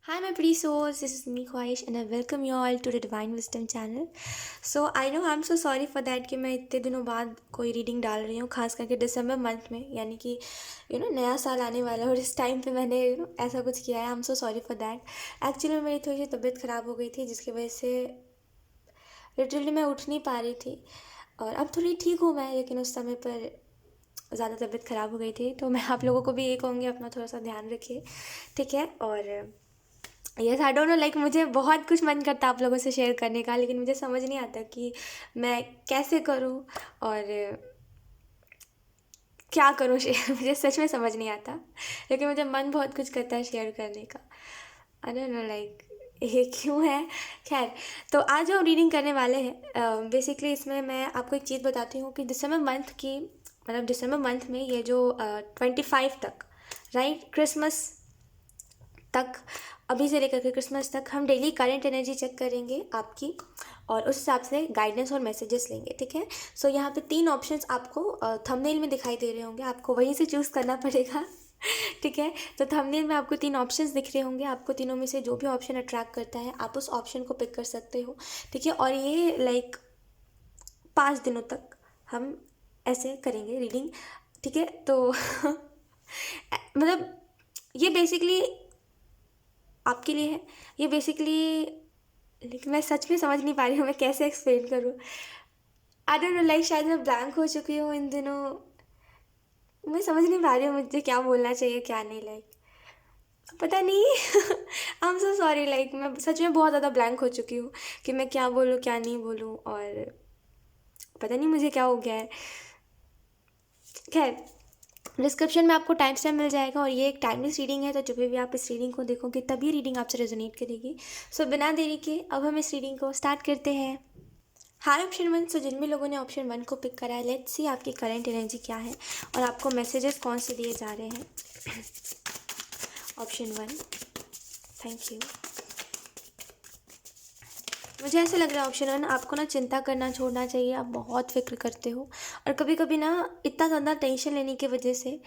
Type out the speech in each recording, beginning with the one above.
Hi, my pretty souls. This is me, Khwahish, and I welcome you all to the Divine Wisdom channel. So I know I'm so sorry for that कि मैं इतने दिनों बाद कोई reading डाल रही हूँ, खास करके दिसंबर मंथ में, यानी कि नया साल आने वाला है और इस टाइम पे मैंने ऐसा कुछ किया है। I am so sorry for that. Actually मेरी थोड़ी सी तबीयत ख़राब हो गई थी, जिसकी वजह से लिटरली मैं उठ नहीं पा रही थी। और अब थोड़ी ठीक हूँ मैं, लेकिन उस समय पर ज़्यादा तबीयत ख़राब हो गई थी। तो मैं आप लोगों को भी ये कहूँगी, अपना थोड़ा सा ध्यान रखिए, ठीक है। और yes, I don't know, like मुझे बहुत कुछ मन करता है आप लोगों से शेयर करने का, लेकिन मुझे समझ नहीं आता कि मैं कैसे करूँ और क्या करूँ शेयर। मुझे सच में समझ नहीं आता, लेकिन मुझे मन बहुत कुछ करता है शेयर करने का। आई डोंट नो लाइक ये क्यों है। खैर, तो आज जो हम रीडिंग करने वाले हैं, बेसिकली इसमें मैं आपको एक चीज़ बताती हूँ कि दिसंबर मंथ की, मतलब दिसंबर मंथ में ये जो 25 तक, राइट, क्रिसमस तक, अभी से लेकर के क्रिसमस तक हम डेली करंट एनर्जी चेक करेंगे आपकी, और उस हिसाब से गाइडेंस और मैसेजेस लेंगे, ठीक है। सो यहाँ पे 3 ऑप्शंस आपको थंबनेल में दिखाई दे रहे होंगे, आपको वहीं से चूज़ करना पड़ेगा। ठीक है, तो थंबनेल में आपको 3 ऑप्शंस दिख रहे होंगे, आपको तीनों में से जो भी ऑप्शन अट्रैक्ट करता है आप उस ऑप्शन को पिक कर सकते हो, ठीक है। और ये लाइक 5 दिनों तक हम ऐसे करेंगे रीडिंग, ठीक है। तो मतलब ये बेसिकली आपके लिए है, ये बेसिकली, लेकिन मैं सच में समझ नहीं पा रही हूँ मैं कैसे एक्सप्लेन करूँ। आई डोंट नो, लाइक शायद मैं ब्लैंक हो चुकी हूँ इन दिनों। मैं समझ नहीं पा रही हूँ मुझे क्या बोलना चाहिए क्या नहीं, लाइक पता नहीं। I am so sorry, like मैं सच में बहुत ज़्यादा ब्लैंक हो चुकी हूँ कि मैं क्या बोलूँ क्या नहीं बोलूँ, और पता नहीं मुझे क्या हो गया है। खैर, डिस्क्रिप्शन में आपको टाइम स्टैम्प मिल जाएगा, और ये एक टाइमलेस रीडिंग है, तो जब भी आप इस रीडिंग को देखोगे तभी रीडिंग आपसे रेजोनेट करेगी। सो बिना देरी के अब हम इस रीडिंग को स्टार्ट करते हैं। हाय ऑप्शन वन। सो जिन भी लोगों ने ऑप्शन वन को पिक करा है, लेट्स सी आपकी करंट एनर्जी क्या है और आपको मैसेजेस कौन से दिए जा रहे हैं। Option one, thank you. मुझे ऐसे लग रहा है ऑप्शन वन, आपको ना चिंता करना छोड़ना चाहिए। आप बहुत फिक्र करते हो, और कभी कभी ना इतना ज़्यादा टेंशन लेने की वजह से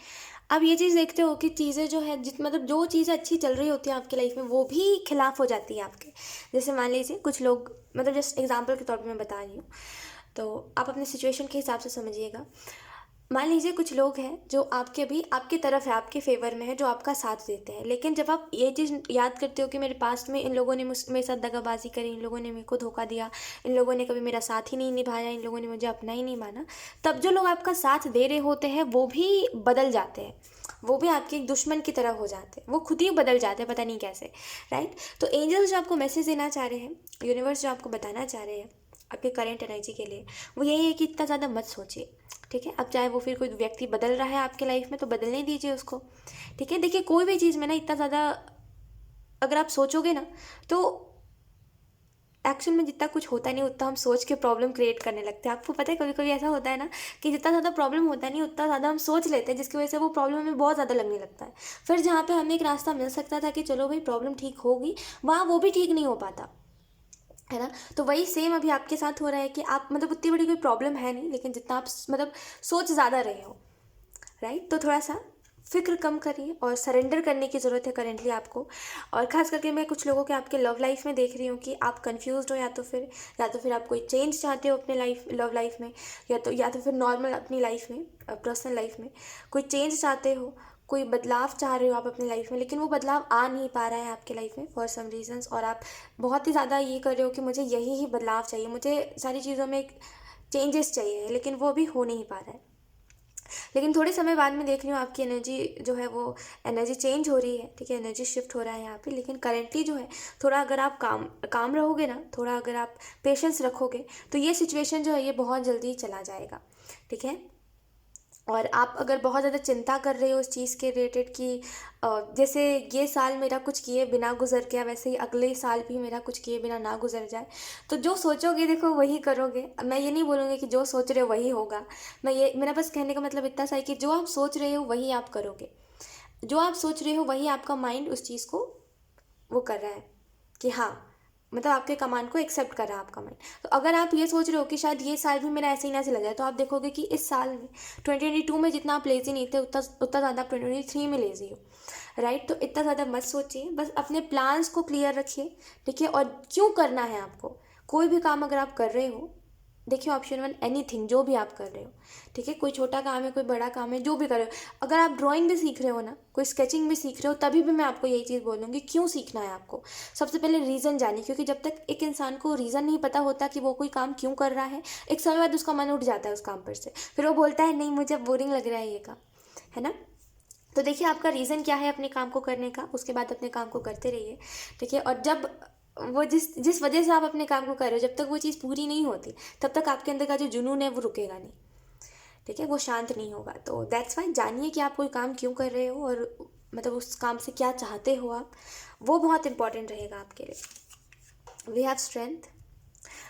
आप ये चीज़ देखते हो कि चीज़ें जो है, जित मतलब जो चीज़ें अच्छी चल रही होती है आपकी लाइफ में, वो भी खिलाफ हो जाती है आपके। जैसे मान लीजिए कुछ लोग, मतलब जस्ट एग्जाम्पल के तौर पर मैं बता रही हूँ, तो आप अपने सिचुएशन के हिसाब से समझिएगा। मान लीजिए कुछ लोग हैं जो आपके भी आपकी तरफ है, आपके फेवर में है, जो आपका साथ देते हैं, लेकिन जब आप ये चीज़ याद करते हो कि मेरे पास्ट में इन लोगों ने मेरे साथ दगाबाजी करी, इन लोगों ने मेरे को धोखा दिया, इन लोगों ने कभी मेरा साथ ही नहीं निभाया, इन लोगों ने मुझे अपना ही नहीं माना, तब जो लोग आपका साथ दे रहे होते हैं वो भी बदल जाते हैं, वो भी आपके एक दुश्मन की तरह हो जाते हैं, वो खुद ही बदल जाते हैं, पता नहीं कैसे, राइट। तो एंजल्स जो आपको मैसेज देना चाह रहे हैं, यूनिवर्स जो आपको बताना चाह रहे हैं आपके करेंट एनर्जी के लिए, वो यही है कि इतना ज़्यादा मत सोचिए, ठीक है। अब चाहे वो फिर कोई व्यक्ति बदल रहा है आपके लाइफ में, तो बदलने दीजिए उसको, ठीक है। देखिए, कोई भी चीज़ में ना इतना ज़्यादा अगर आप सोचोगे ना, तो एक्शन में जितना कुछ होता नहीं, उतना हम सोच के प्रॉब्लम क्रिएट करने लगते हैं। आपको पता है, कभी कभी ऐसा होता है ना कि जितना ज़्यादा प्रॉब्लम होता नहीं, उतना ज़्यादा हम सोच लेते हैं, जिसकी वजह से वो प्रॉब्लम हमें बहुत ज़्यादा लगने लगता है। फिर जहाँ पे हमें एक रास्ता मिल सकता था कि चलो भाई प्रॉब्लम ठीक होगी, वहाँ वो भी ठीक नहीं हो पाता, है ना। तो वही सेम अभी आपके साथ हो रहा है कि आप, मतलब उतनी बड़ी कोई प्रॉब्लम है नहीं, लेकिन जितना आप मतलब सोच ज़्यादा रहे हो, राइट। तो थोड़ा सा फिक्र कम करिए, और सरेंडर करने की ज़रूरत है करेंटली आपको। और ख़ास करके मैं कुछ लोगों के आपके लव लाइफ में देख रही हूँ कि आप कंफ्यूज हो, या तो फिर आप कोई चेंज चाहते हो अपने लाइफ लव लाइफ में, या तो फिर नॉर्मल अपनी लाइफ में, पर्सनल लाइफ में कोई चेंज चाहते हो, कोई बदलाव चाह रहे हो आप अपनी लाइफ में, लेकिन वो बदलाव आ नहीं पा रहा है आपके लाइफ में फॉर सम रीजंस, और आप बहुत ही ज़्यादा ये कर रहे हो कि मुझे यही ही बदलाव चाहिए, मुझे सारी चीज़ों में एक चेंजेस चाहिए, लेकिन वो अभी हो नहीं पा रहा है। लेकिन थोड़े समय बाद में देख रही हूँ आपकी एनर्जी जो है वो एनर्जी चेंज हो रही है, ठीक है, एनर्जी शिफ्ट हो रहा है यहाँ पे। लेकिन करेंटली जो है, थोड़ा अगर आप काम काम रहोगे ना, थोड़ा अगर आप पेशेंस रखोगे, तो ये सिचुएशन जो है ये बहुत जल्दी चला जाएगा, ठीक है। और आप अगर बहुत ज़्यादा चिंता कर रहे हो उस चीज़ के रिलेटेड कि जैसे ये साल मेरा कुछ किए बिना गुजर गया, वैसे ही अगले साल भी मेरा कुछ किए बिना ना गुजर जाए, तो जो सोचोगे देखो वही करोगे। मैं ये नहीं बोलूँगी कि जो सोच रहे हो वही होगा, मेरा बस कहने का मतलब इतना सा है कि जो आप सोच रहे हो वही आप करोगे, जो आप सोच रहे हो वही आपका माइंड उस चीज़ को वो कर रहा है कि हाँ, मतलब आपके कमांड को एक्सेप्ट कर रहा है आपका माइंड। तो अगर आप ये सोच रहे हो कि शायद ये साल भी मेरा ऐसे ही ना चला जाए, तो आप देखोगे कि इस साल में 2022 में जितना आप लेजी नहीं थे उतना उतना ज़्यादा आप 2023 में लेजी हो, राइट। तो इतना ज़्यादा मत सोचिए, बस अपने प्लान्स को क्लियर रखिए, ठीक है। और क्यों करना है आपको कोई भी काम अगर आप कर रहे हो, देखिए ऑप्शन 1 एनीथिंग, जो भी आप कर रहे हो, ठीक है। कोई छोटा काम है, कोई बड़ा काम है, जो भी कर रहे हो। अगर आप ड्राइंग भी सीख रहे हो ना, कोई स्केचिंग भी सीख रहे हो, तभी भी मैं आपको यही चीज़ बोलूँगी, क्यों सीखना है आपको। सबसे पहले रीज़न जानिए, क्योंकि जब तक एक इंसान को रीज़न नहीं पता होता कि वो कोई काम क्यों कर रहा है, एक समय बाद उसका मन उठ जाता है उस काम पर से, फिर वो बोलता है नहीं मुझे बोरिंग लग रहा है ये काम, है ना। तो देखिए आपका रीज़न क्या है अपने काम को करने का, उसके बाद अपने काम को करते रहिए, ठीक है। और जब वो जिस जिस वजह से आप अपने काम को कर रहे हो, जब तक वो चीज़ पूरी नहीं होती, तब तक आपके अंदर का जो जुनून है वो रुकेगा नहीं, ठीक है, वो शांत नहीं होगा। तो दैट्स वाई जानिए कि आप कोई काम क्यों कर रहे हो, और मतलब उस काम से क्या चाहते हो आप, वो बहुत इंपॉर्टेंट रहेगा आपके लिए। We have strength.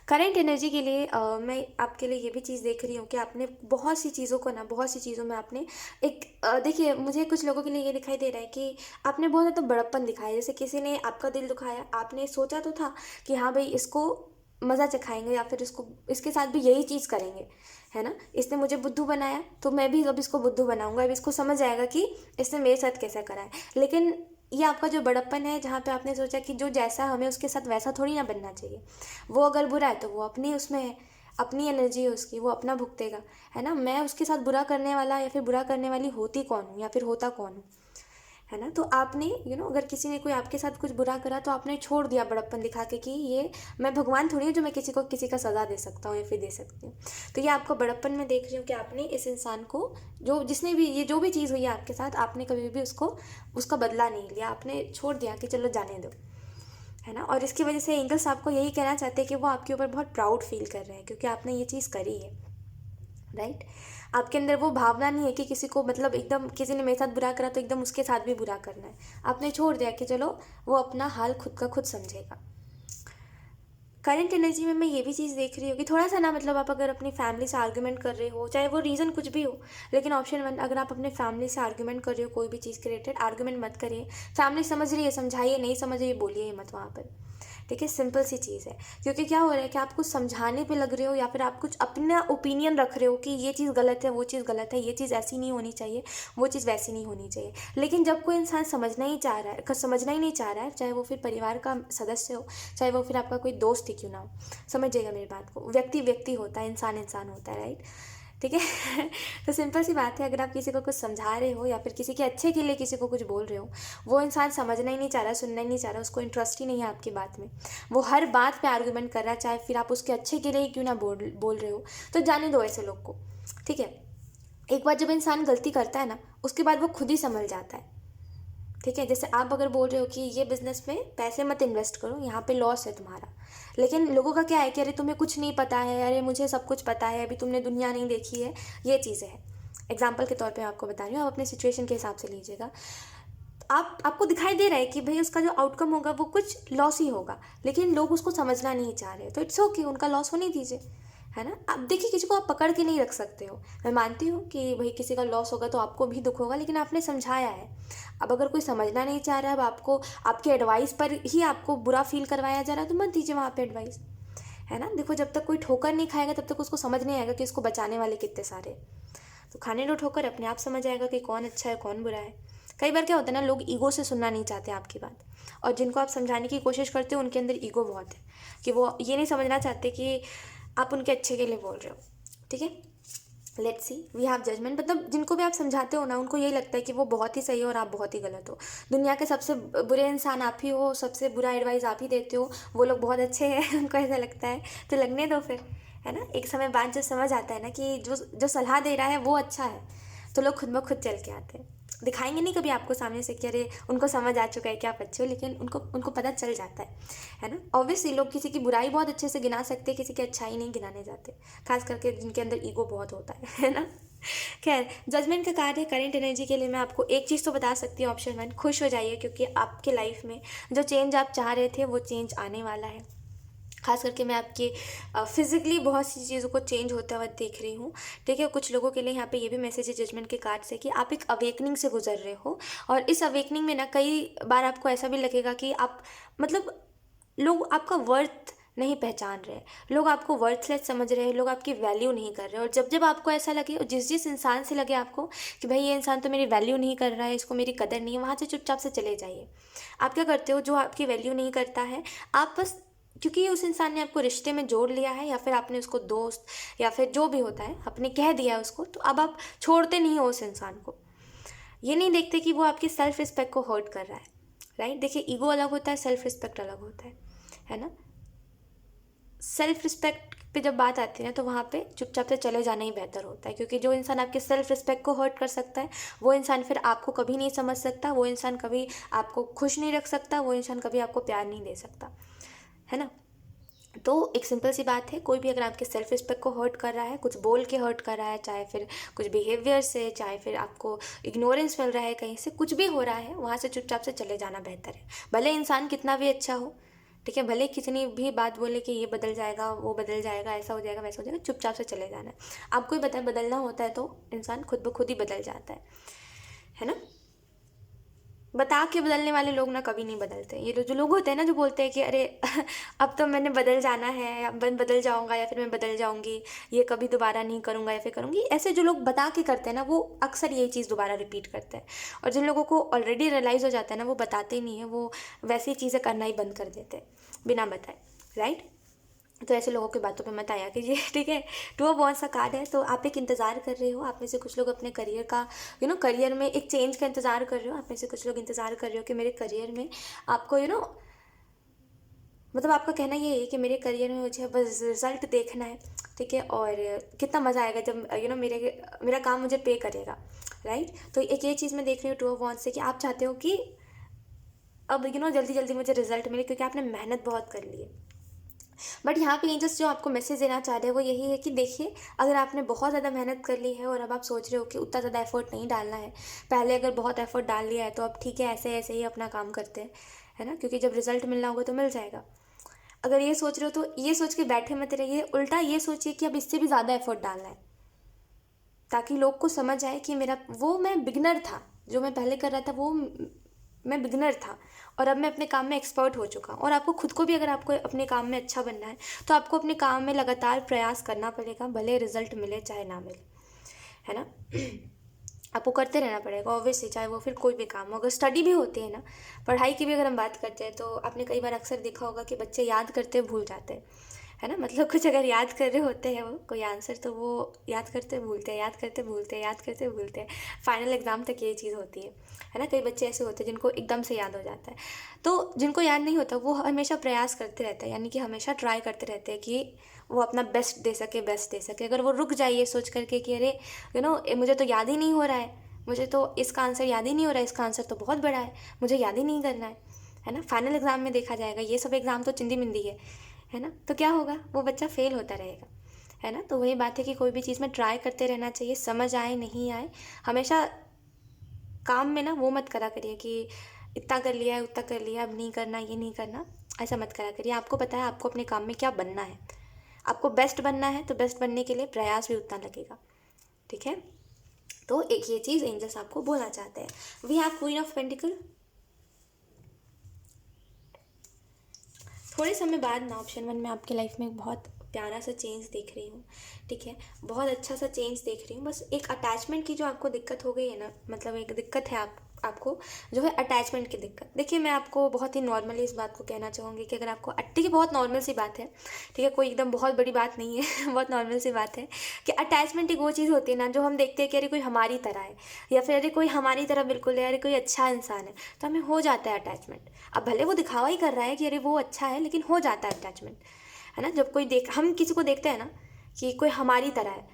Current energy के लिए मैं आपके लिए ये भी चीज़ देख रही हूँ कि आपने बहुत सी चीज़ों को ना, बहुत सी चीज़ों में आपने एक देखिए मुझे कुछ लोगों के लिए ये दिखाई दे रहा है कि आपने बहुत ज़्यादा बड़प्पन दिखाया। जैसे किसी ने आपका दिल दुखाया, आपने सोचा तो था कि हाँ भाई इसको मज़ा चखाएंगे, या फिर इसको इसके साथ भी यही चीज़ करेंगे, है ना। इसने मुझे बुद्धू बनाया तो मैं भी अब इसको बुद्धू बनाऊंगा, अब इसको समझ आएगा कि इसने मेरे साथ कैसा करा है। लेकिन ये आपका जो बड़प्पन है, जहाँ पे आपने सोचा कि जो जैसा हमें उसके साथ वैसा थोड़ी ना बनना चाहिए। वो अगर बुरा है तो वो अपनी उसमें है, अपनी एनर्जी है उसकी, वो अपना भुगतेगा, है ना। मैं उसके साथ बुरा करने वाला या फिर बुरा करने वाली होती कौन हूँ, या फिर होता कौन हूँ, है ना। तो आपने अगर किसी ने कोई आपके साथ कुछ बुरा करा तो आपने छोड़ दिया बड़प्पन दिखा के कि ये मैं भगवान थोड़ी हूँ जो मैं किसी को किसी का सज़ा दे सकता हूँ या फिर दे सकती हूँ। तो ये आपको बड़प्पन में देख रही हूँ कि आपने इस इंसान को, जो जिसने भी ये जो भी चीज़ हुई है आपके साथ, आपने कभी भी उसका बदला नहीं लिया, आपने छोड़ दिया कि चलो जाने दो, है ना। और इसकी वजह से एंजल्स आपको यही कहना चाहते हैं कि वो आपके ऊपर बहुत प्राउड फील कर रहे हैं, क्योंकि आपने ये चीज़ करी है, राइट। आपके अंदर वो भावना नहीं है कि किसी को, मतलब एकदम किसी ने मेरे साथ बुरा करा तो एकदम उसके साथ भी बुरा करना है। आपने छोड़ दिया कि चलो वो अपना हाल खुद का खुद समझेगा। करंट एनर्जी में मैं ये भी चीज़ देख रही हूँ कि थोड़ा सा ना, मतलब आप अगर अपनी फैमिली से आर्ग्यूमेंट कर रहे हो, चाहे वो रीज़न कुछ भी हो, लेकिन ऑप्शन 1, अगर आप अपने फैमिली से आर्ग्यूमेंट कर रहे हो कोई भी चीज़ के रिलेटेड, आर्ग्यूमेंट मत करिए। फैमिली समझ रही है समझाइए, नहीं समझ रही है बोलिए मत वहाँ पर, ठीक है। सिंपल सी चीज़ है, क्योंकि क्या हो रहा है कि आप कुछ समझाने पे लग रहे हो, या फिर आप कुछ अपना ओपिनियन रख रहे हो कि ये चीज़ गलत है, वो चीज़ गलत है, ये चीज़ ऐसी नहीं होनी चाहिए, वो चीज़ वैसी नहीं होनी चाहिए। लेकिन जब कोई इंसान समझना ही चाह रहा है, समझना ही नहीं चाह रहा है, चाहे वो फिर परिवार का सदस्य हो, चाहे वो फिर आपका कोई दोस्त ही क्यों ना हो, समझिएगा मेरी बात को, व्यक्ति व्यक्ति होता है, इंसान इंसान होता है, राइट, ठीक है। तो सिंपल सी बात है, अगर आप किसी को कुछ समझा रहे हो या फिर किसी के अच्छे के लिए किसी को कुछ बोल रहे हो, वो इंसान समझना ही नहीं चाह रहा, सुनना ही नहीं चाह रहा, उसको इंटरेस्ट ही नहीं है आपकी बात में, वो हर बात पे आर्गुमेंट कर रहा है, चाहे फिर आप उसके अच्छे के लिए ही क्यों ना बोल रहे हो, तो जाने दो ऐसे लोग को, ठीक है। एक बार जब इंसान गलती करता है ना, उसके बाद वो खुद ही संभल जाता है, ठीक है। जैसे आप अगर बोल रहे हो कि ये बिज़नेस में पैसे मत इन्वेस्ट करो, यहाँ पे लॉस है तुम्हारा, लेकिन लोगों का क्या है कि अरे तुम्हें कुछ नहीं पता है, अरे मुझे सब कुछ पता है, अभी तुमने दुनिया नहीं देखी है, ये चीज़ें हैं। एग्जाम्पल के तौर पे आपको बता रही हूँ, आप अपने सिचुएशन के हिसाब से लीजिएगा। आपको दिखाई दे रहा है कि भाई उसका जो आउटकम होगा वो कुछ लॉस ही होगा, लेकिन लोग उसको समझना नहीं चाह रहे, तो इट्स ओके, उनका लॉस होने दीजिए, है ना। अब देखिए किसी को आप पकड़ के नहीं रख सकते हो, मैं मानती हूँ कि भाई किसी का लॉस होगा तो आपको भी दुख होगा, लेकिन आपने समझाया है। अब अगर कोई समझना नहीं चाह रहा है, अब आपको आपके एडवाइस पर ही आपको बुरा फील करवाया जा रहा है, तो मत दीजिए वहाँ पे एडवाइस, है ना। देखो जब तक कोई ठोकर नहीं खाएगा तब तक उसको समझ नहीं आएगा कि इसको बचाने वाले कितने सारे, तो खाने दो ठोकर, अपने आप समझ आएगा कि कौन अच्छा है कौन बुरा है। कई बार क्या होता है ना, लोग ईगो से सुनना नहीं चाहते आपकी बात, और जिनको आप समझाने की कोशिश करते हो उनके अंदर ईगो बहुत है, कि वो ये नहीं समझना चाहते कि आप उनके अच्छे के लिए बोल रहे हो, ठीक है। Let's see, we have judgement, मतलब जिनको भी आप समझाते हो ना, उनको यही लगता है कि वो बहुत ही सही हो और आप बहुत ही गलत हो, दुनिया के सबसे बुरे इंसान आप ही हो, सबसे बुरा एडवाइस आप ही देते हो, वो लोग बहुत अच्छे हैं, उनको ऐसा लगता है, तो लगने दो फिर, है ना। एक समय बाद जो समझ आता है ना कि जो जो सलाह दे रहा है वो अच्छा है, तो लोग खुद ब खुद चल के आते हैं। दिखाएंगे नहीं कभी आपको सामने से कि अरे उनको समझ आ चुका है कि आप अच्छे हो, लेकिन उनको उनको पता चल जाता है ना। ऑब्वियसली लोग किसी की बुराई बहुत अच्छे से गिना सकते हैं, किसी की अच्छाई नहीं गिनाने जाते, खास करके जिनके अंदर ईगो बहुत होता है ना। खैर, जजमेंट का कार्ड है करेंट एनर्जी के लिए। मैं आपको एक चीज़ तो बता सकती हूँ, ऑप्शन 1, खुश हो जाइए, क्योंकि आपके लाइफ में जो चेंज आप चाह रहे थे वो चेंज आने वाला है। खास करके मैं आपके फिजिकली बहुत सी चीज़ों को चेंज होता हुआ देख रही हूँ, ठीक है। कुछ लोगों के लिए यहाँ पे ये भी मैसेज है जजमेंट के कार्ड से कि आप एक अवेकनिंग से गुजर रहे हो, और इस अवेकनिंग में ना कई बार आपको ऐसा भी लगेगा कि आप, मतलब लोग आपका वर्थ नहीं पहचान रहे, लोग आपको वर्थलेस समझ रहे हैं, लोग आपकी वैल्यू नहीं कर रहे। और जब जब आपको ऐसा लगे और जिस जिस इंसान से लगे आपको कि भाई ये इंसान तो मेरी वैल्यू नहीं कर रहा है, इसको मेरी कदर नहीं है, वहाँ से चुपचाप से चले जाइए। आप क्या करते हो, जो आपकी वैल्यू नहीं करता है, आप बस क्योंकि उस इंसान ने आपको रिश्ते में जोड़ लिया है, या फिर आपने उसको दोस्त या फिर जो भी होता है आपने कह दिया उसको, तो अब आप छोड़ते नहीं हो उस इंसान को। ये नहीं देखते कि वो आपकी सेल्फ रिस्पेक्ट को हर्ट कर रहा है, राइट। देखिए, ईगो अलग होता है, सेल्फ रिस्पेक्ट अलग होता है ना। सेल्फ रिस्पेक्ट पे जब बात आती है ना, तो वहाँ पे चुपचाप से चले जाना ही बेहतर होता है, क्योंकि जो इंसान आपके सेल्फ रिस्पेक्ट को हर्ट कर सकता है, वो इंसान फिर आपको कभी नहीं समझ सकता, वो इंसान कभी आपको खुश नहीं रख सकता, वो इंसान कभी आपको प्यार नहीं दे सकता, है ना। तो एक सिंपल सी बात है, कोई भी अगर आपके सेल्फ रिस्पेक्ट को हर्ट कर रहा है, कुछ बोल के हर्ट कर रहा है, चाहे फिर कुछ बिहेवियर से, चाहे फिर आपको इग्नोरेंस मिल रहा है कहीं से, कुछ भी हो रहा है, वहाँ से चुपचाप से चले जाना बेहतर है। भले इंसान कितना भी अच्छा हो, ठीक है, भले कितनी भी बात बोले कि ये बदल जाएगा, वो बदल जाएगा, ऐसा हो जाएगा, वैसा हो जाएगा, चुपचाप से चले जाना है। आपको ही पता है, बदलना होता है तो इंसान खुद ब खुद ही बदल जाता है ना। बता के बदलने वाले लोग ना कभी नहीं बदलते। ये जो लोग होते हैं ना, जो बोलते हैं कि अरे अब तो मैंने बदल जाना है, अब मैं बदल जाऊंगा या फिर मैं बदल जाऊंगी, ये कभी दोबारा नहीं करूंगा या फिर करूंगी, ऐसे जो लोग बता के करते हैं ना, वो अक्सर यही चीज़ दोबारा रिपीट करते हैं। और जिन लोगों को ऑलरेडी रियलाइज़ हो जाता है ना, वो बताते ही नहीं है, वो वैसी चीज़ें करना ही बंद कर देते हैं बिना बताए, राइट। तो ऐसे लोगों की बातों पे मत आया कीजिए, ठीक है। टू ऑफ वांट्स का कार्ड है, तो आप एक इंतज़ार कर रहे हो, आप में से कुछ लोग अपने करियर का करियर में एक चेंज का इंतज़ार कर रहे हो, आप में से कुछ लोग इंतज़ार कर रहे हो कि मेरे करियर में आपको मतलब आपका कहना ये है कि मेरे करियर में मुझे बस रिजल्ट देखना है, ठीक है, और कितना मज़ा आएगा जब मेरा काम मुझे पे करेगा, राइट। तो एक ये चीज़ मैं देख रही हूँ टू ऑफ वांट्स से, कि आप चाहते हो कि अब जल्दी जल्दी मुझे रिजल्ट मिले, क्योंकि आपने मेहनत बहुत कर ली है। बट यहाँ पे एंजल्स जो आपको मैसेज देना चाह रहे हैं वो यही है कि देखिए, अगर आपने बहुत ज़्यादा मेहनत कर ली है और अब आप सोच रहे हो कि उतना ज़्यादा एफर्ट नहीं डालना है, पहले अगर बहुत एफर्ट डाल लिया है तो अब ठीक है, ऐसे ऐसे ही अपना काम करते हैं, है ना, क्योंकि जब रिजल्ट मिलना होगा तो मिल जाएगा। अगर ये सोच रहे हो तो ये सोच के बैठे मत रहिए, उल्टा ये सोचिए कि अब इससे भी ज़्यादा एफर्ट डालना है, ताकि लोग को समझ आए कि मैं बिगनर था, जो मैं पहले कर रहा था वो मैं बिगनर था, और अब मैं अपने काम में एक्सपर्ट हो चुका हूँ। और आपको खुद को भी, अगर आपको अपने काम में अच्छा बनना है, तो आपको अपने काम में लगातार प्रयास करना पड़ेगा, भले रिजल्ट मिले चाहे ना मिले, है ना। आपको करते रहना पड़ेगा ऑब्वियसली, चाहे वो फिर कोई भी काम हो। अगर स्टडी भी होती है ना, पढ़ाई की भी अगर हम बात करते हैं, तो आपने कई बार अक्सर देखा होगा कि बच्चे याद करते भूल जाते हैं, है ना। मतलब कुछ अगर याद कर रहे होते हैं वो कोई आंसर, तो वो याद करते भूलते हैं, याद करते भूलते हैं, याद करते भूलते हैं, फाइनल एग्ज़ाम तक ये चीज़ होती है ना। कई बच्चे ऐसे होते हैं जिनको एकदम से याद हो जाता है। तो जिनको याद नहीं होता वो हमेशा प्रयास करते रहते हैं, यानी कि हमेशा ट्राई करते रहते हैं कि वो अपना बेस्ट दे सके, बेस्ट दे सके। अगर वो रुक जाइए सोच करके कि अरे मुझे तो याद ही नहीं हो रहा है, मुझे तो इसका आंसर याद ही नहीं हो रहा है, इसका आंसर तो बहुत बड़ा है, मुझे याद ही नहीं करना है ना, फाइनल एग्ज़ाम में देखा जाएगा, ये सब एग्ज़ाम तो चिंदी मिंदी है ना, तो क्या होगा, वो बच्चा फेल होता रहेगा, है ना। तो वही बात है कि कोई भी चीज़ में ट्राई करते रहना चाहिए, समझ आए नहीं आए, हमेशा काम में ना वो मत करा करिए कि इतना कर लिया है, उतना कर लिया, अब नहीं करना, ये नहीं करना, ऐसा मत करा करिए। आपको पता है आपको अपने काम में क्या बनना है, आपको बेस्ट बनना है, तो बेस्ट बनने के लिए प्रयास भी उतना लगेगा, ठीक है। तो एक ये चीज़ एंजल्स आपको बोलना चाहते हैं। We have queen of pentacle. थोड़े समय बाद ना ऑप्शन 1 में आपकी लाइफ में एक बहुत प्यारा सा चेंज देख रही हूँ, ठीक है, बहुत अच्छा सा चेंज देख रही हूँ। बस एक अटैचमेंट की जो आपको दिक्कत हो गई है ना, मतलब एक दिक्कत है आपको जो है अटैचमेंट की दिक्कत। देखिए, मैं आपको बहुत ही नॉर्मली इस बात को कहना चाहूँगी कि अगर आपको ठीक है, बहुत नॉर्मल सी बात है, ठीक है, कोई एकदम बहुत बड़ी बात नहीं है बहुत नॉर्मल सी बात है कि अटैचमेंट एक वो चीज़ होती है ना, जो हम देखते हैं कि अरे कोई हमारी तरह है, या फिर अरे कोई हमारी तरह बिल्कुल है, अरे कोई अच्छा इंसान है, तो हमें हो जाता है अटैचमेंट। अब भले वो दिखावा ही कर रहा है कि अरे वो अच्छा है, लेकिन हो जाता है अटैचमेंट, है ना। जब हम किसी को देखते हैं ना कि कोई हमारी तरह है,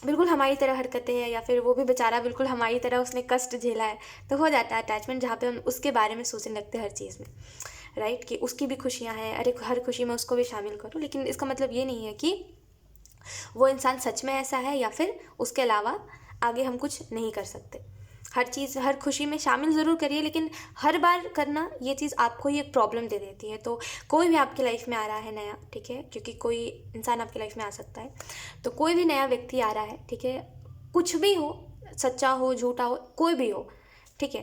बिल्कुल हमारी तरह हरकतें हैं, या फिर वो भी बेचारा बिल्कुल हमारी तरह उसने कष्ट झेला है, तो हो जाता है अटैचमेंट, जहाँ पे हम उसके बारे में सोचने लगते हैं हर चीज़ में, राइट, कि उसकी भी खुशियाँ हैं, अरे हर खुशी में उसको भी शामिल करो। लेकिन इसका मतलब ये नहीं है कि वो इंसान सच में ऐसा है, या फिर उसके अलावा आगे हम कुछ नहीं कर सकते। हर चीज़, हर खुशी में शामिल ज़रूर करिए, लेकिन हर बार करना ये चीज़ आपको ही एक प्रॉब्लम दे देती है। तो कोई भी आपकी लाइफ में आ रहा है नया, ठीक है, क्योंकि कोई इंसान आपकी लाइफ में आ सकता है, तो कोई भी नया व्यक्ति आ रहा है, ठीक है, कुछ भी हो, सच्चा हो झूठा हो, कोई भी हो, ठीक है,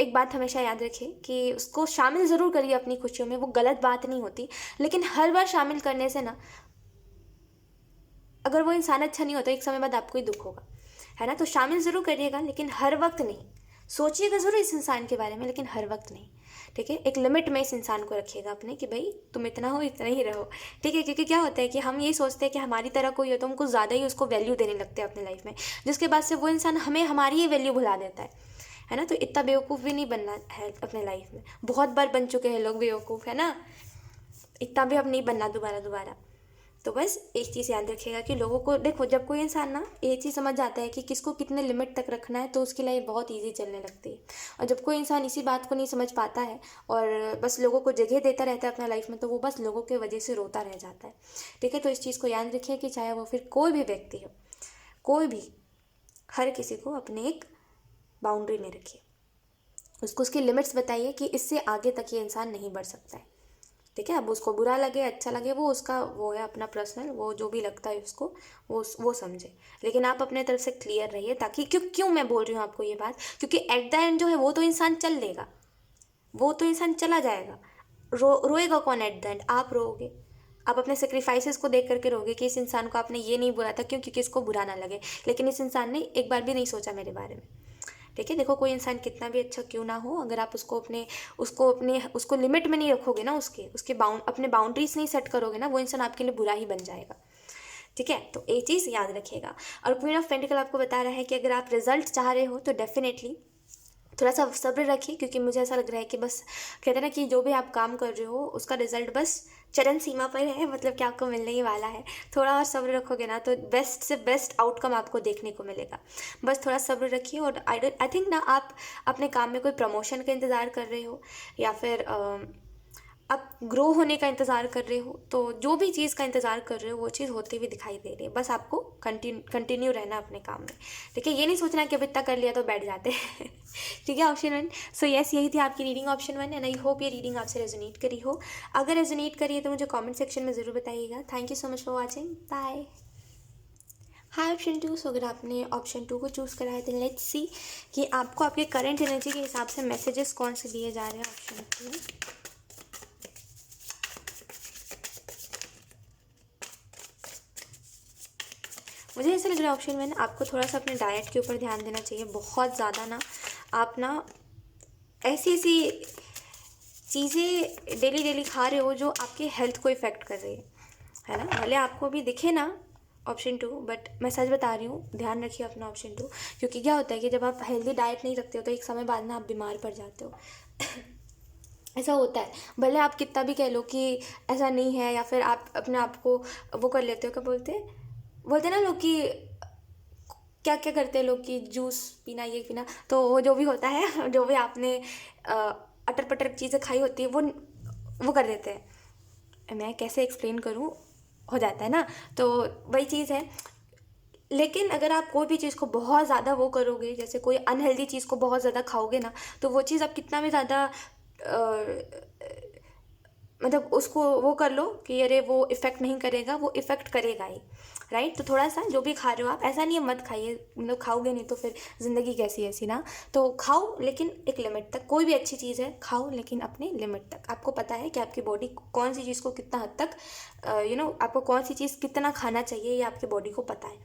एक बात हमेशा याद रखिए कि उसको शामिल ज़रूर करिए अपनी खुशियों में, वो गलत बात नहीं होती, लेकिन हर बार शामिल करने से ना, अगर वो इंसान अच्छा नहीं होता एक समय बाद आपको ही दुख होगा, है ना। तो शामिल ज़रूर करिएगा लेकिन हर वक्त नहीं। सोचिएगा ज़रूर इस इंसान के बारे में लेकिन हर वक्त नहीं, ठीक है। एक लिमिट में इस इंसान को रखिएगा अपने कि भाई तुम इतना हो इतना ही रहो, ठीक है। क्योंकि क्या होता है कि हम ये सोचते हैं कि हमारी तरह कोई हो तो हम कुछ ज़्यादा ही उसको वैल्यू देने लगते हैं अपने लाइफ में, जिसके बाद से वो इंसान हमें हमारी ही वैल्यू भुला देता है ना। तो इतना बेवकूफ़ भी नहीं बनना है अपने लाइफ में, बहुत बार बन चुके हैं लोग बेवकूफ़, है ना। इतना भी अब नहीं बनना दोबारा दोबारा। तो बस एक चीज़ याद रखिएगा कि लोगों को देखो, जब कोई इंसान ना ये चीज़ समझ जाता है कि किसको कितने लिमिट तक रखना है तो उसकी लाइफ बहुत इजी चलने लगती है। और जब कोई इंसान इसी बात को नहीं समझ पाता है और बस लोगों को जगह देता रहता है अपना लाइफ में, तो वो बस लोगों के वजह से रोता रह जाता है, ठीक है। तो इस चीज़ को याद रखिए कि चाहे वो फिर कोई भी व्यक्ति हो, कोई भी, हर किसी को अपने एक बाउंड्री में रखिए, उसको उसकी लिमिट्स बताइए कि इससे आगे तक ये इंसान नहीं बढ़ सकता है, ठीक है। अब उसको बुरा लगे अच्छा लगे वो उसका वो है अपना पर्सनल, वो जो भी लगता है उसको वो समझे, लेकिन आप अपने तरफ से क्लियर रहिए। ताकि क्यों मैं बोल रही हूँ आपको ये बात, क्योंकि एट द एंड जो है वो तो इंसान चल देगा, वो तो इंसान चला जाएगा। रोएगा कौन एट द एंड? आप रोओगे। आप अपने सेक्रीफाइसेस को देख करके रोगे कि इस इंसान को आपने ये नहीं बोला था क्योंकि इसको बुरा ना लगे, लेकिन इस इंसान ने एक बार भी नहीं सोचा मेरे बारे में, ठीक है। देखो कोई इंसान कितना भी अच्छा क्यों ना हो, अगर आप उसको लिमिट में नहीं रखोगे ना, उसके अपने बाउंड्रीज नहीं सेट करोगे ना, वो इंसान आपके लिए बुरा ही बन जाएगा, ठीक है। तो ये चीज़ याद रखिएगा। और क्वीन ऑफ पेंटिकल आपको बता रहा है कि अगर आप रिजल्ट चाह रहे हो तो डेफिनेटली थोड़ा सा सब्र रखिए, क्योंकि मुझे ऐसा लग रहा है कि बस कहते हैं ना कि जो भी आप काम कर रहे हो उसका रिजल्ट बस चरण सीमा पर है, मतलब कि आपको मिलने ही वाला है। थोड़ा और सब्र रखोगे ना तो बेस्ट से बेस्ट आउटकम आपको देखने को मिलेगा। बस थोड़ा सब्र रखिए। और आई थिंक ना आप अपने काम में कोई प्रमोशन का इंतज़ार कर रहे हो या फिर आप ग्रो होने का इंतज़ार कर रहे हो, तो जो भी चीज़ का इंतज़ार कर रहे हो वो चीज़ होती हुई दिखाई दे रही है। बस आपको कंटिन्यू रहना अपने काम में, ठीक है। ये नहीं सोचना कि अब इतना कर लिया तो बैठ जाते हैं ठीक है। ऑप्शन 1, सो यस, यही थी आपकी reading option 1, and I hope ये रीडिंग आपसे रेजोनेट करी हो। अगर रेजोनेट करी है तो मुझे कॉमेंट सेक्शन में ज़रूर बताइएगा। Thank you so much for watching, bye. हाँ, ऑप्शन 2, सो अगर आपने ऑप्शन 2 को चूज़ करा है तो लेट्स सी कि आपको आपके करंट एनर्जी के हिसाब से मैसेजेस कौन से दिए जा रहे हैं ऑप्शन 2। मुझे ऐसा लग रहा है ऑप्शन 1 आपको थोड़ा सा अपने डाइट के ऊपर ध्यान देना चाहिए। बहुत ज़्यादा ना आप ना ऐसी चीज़ें डेली डेली खा रहे हो जो आपके हेल्थ को इफ़ेक्ट कर रही है ना। भले आपको अभी दिखे ना ऑप्शन 2, बट मैं सच बता रही हूँ, ध्यान रखिए अपना ऑप्शन 2। क्योंकि क्या होता है कि जब आप हेल्दी डाइट नहीं रखते हो तो एक समय बाद ना आप बीमार पड़ जाते हो ऐसा होता है। भले आप कितना भी कह लो कि ऐसा नहीं है, या फिर आप अपने आप को वो कर लेते हो, क्या बोलते हैं ना लोग कि क्या क्या करते हैं लोग कि जूस पीना ये पीना, तो वो जो भी होता है जो भी आपने अटर पटर चीज़ें खाई होती है वो कर देते हैं। मैं कैसे एक्सप्लेन करूँ, हो जाता है ना, तो वही चीज़ है। लेकिन अगर आप कोई भी चीज़ को बहुत ज़्यादा वो करोगे, जैसे कोई अनहेल्दी चीज़ को बहुत ज़्यादा खाओगे ना, तो वो चीज़ आप कितना भी ज़्यादा मतलब उसको वो कर लो कि अरे वो इफ़ेक्ट नहीं करेगा, वो इफ़ेक्ट करेगा ही, राइट। तो थोड़ा सा जो भी खा रहे हो आप, ऐसा नहीं है मत खाइए, मतलब खाओगे नहीं तो फिर ज़िंदगी कैसी ऐसी ना। तो खाओ लेकिन एक लिमिट तक, कोई भी अच्छी चीज़ है खाओ लेकिन अपने लिमिट तक। आपको पता है कि आपकी बॉडी कौन सी चीज़ को कितना हद तक आपको कौन सी चीज़ कितना खाना चाहिए, ये आपकी बॉडी को पता है,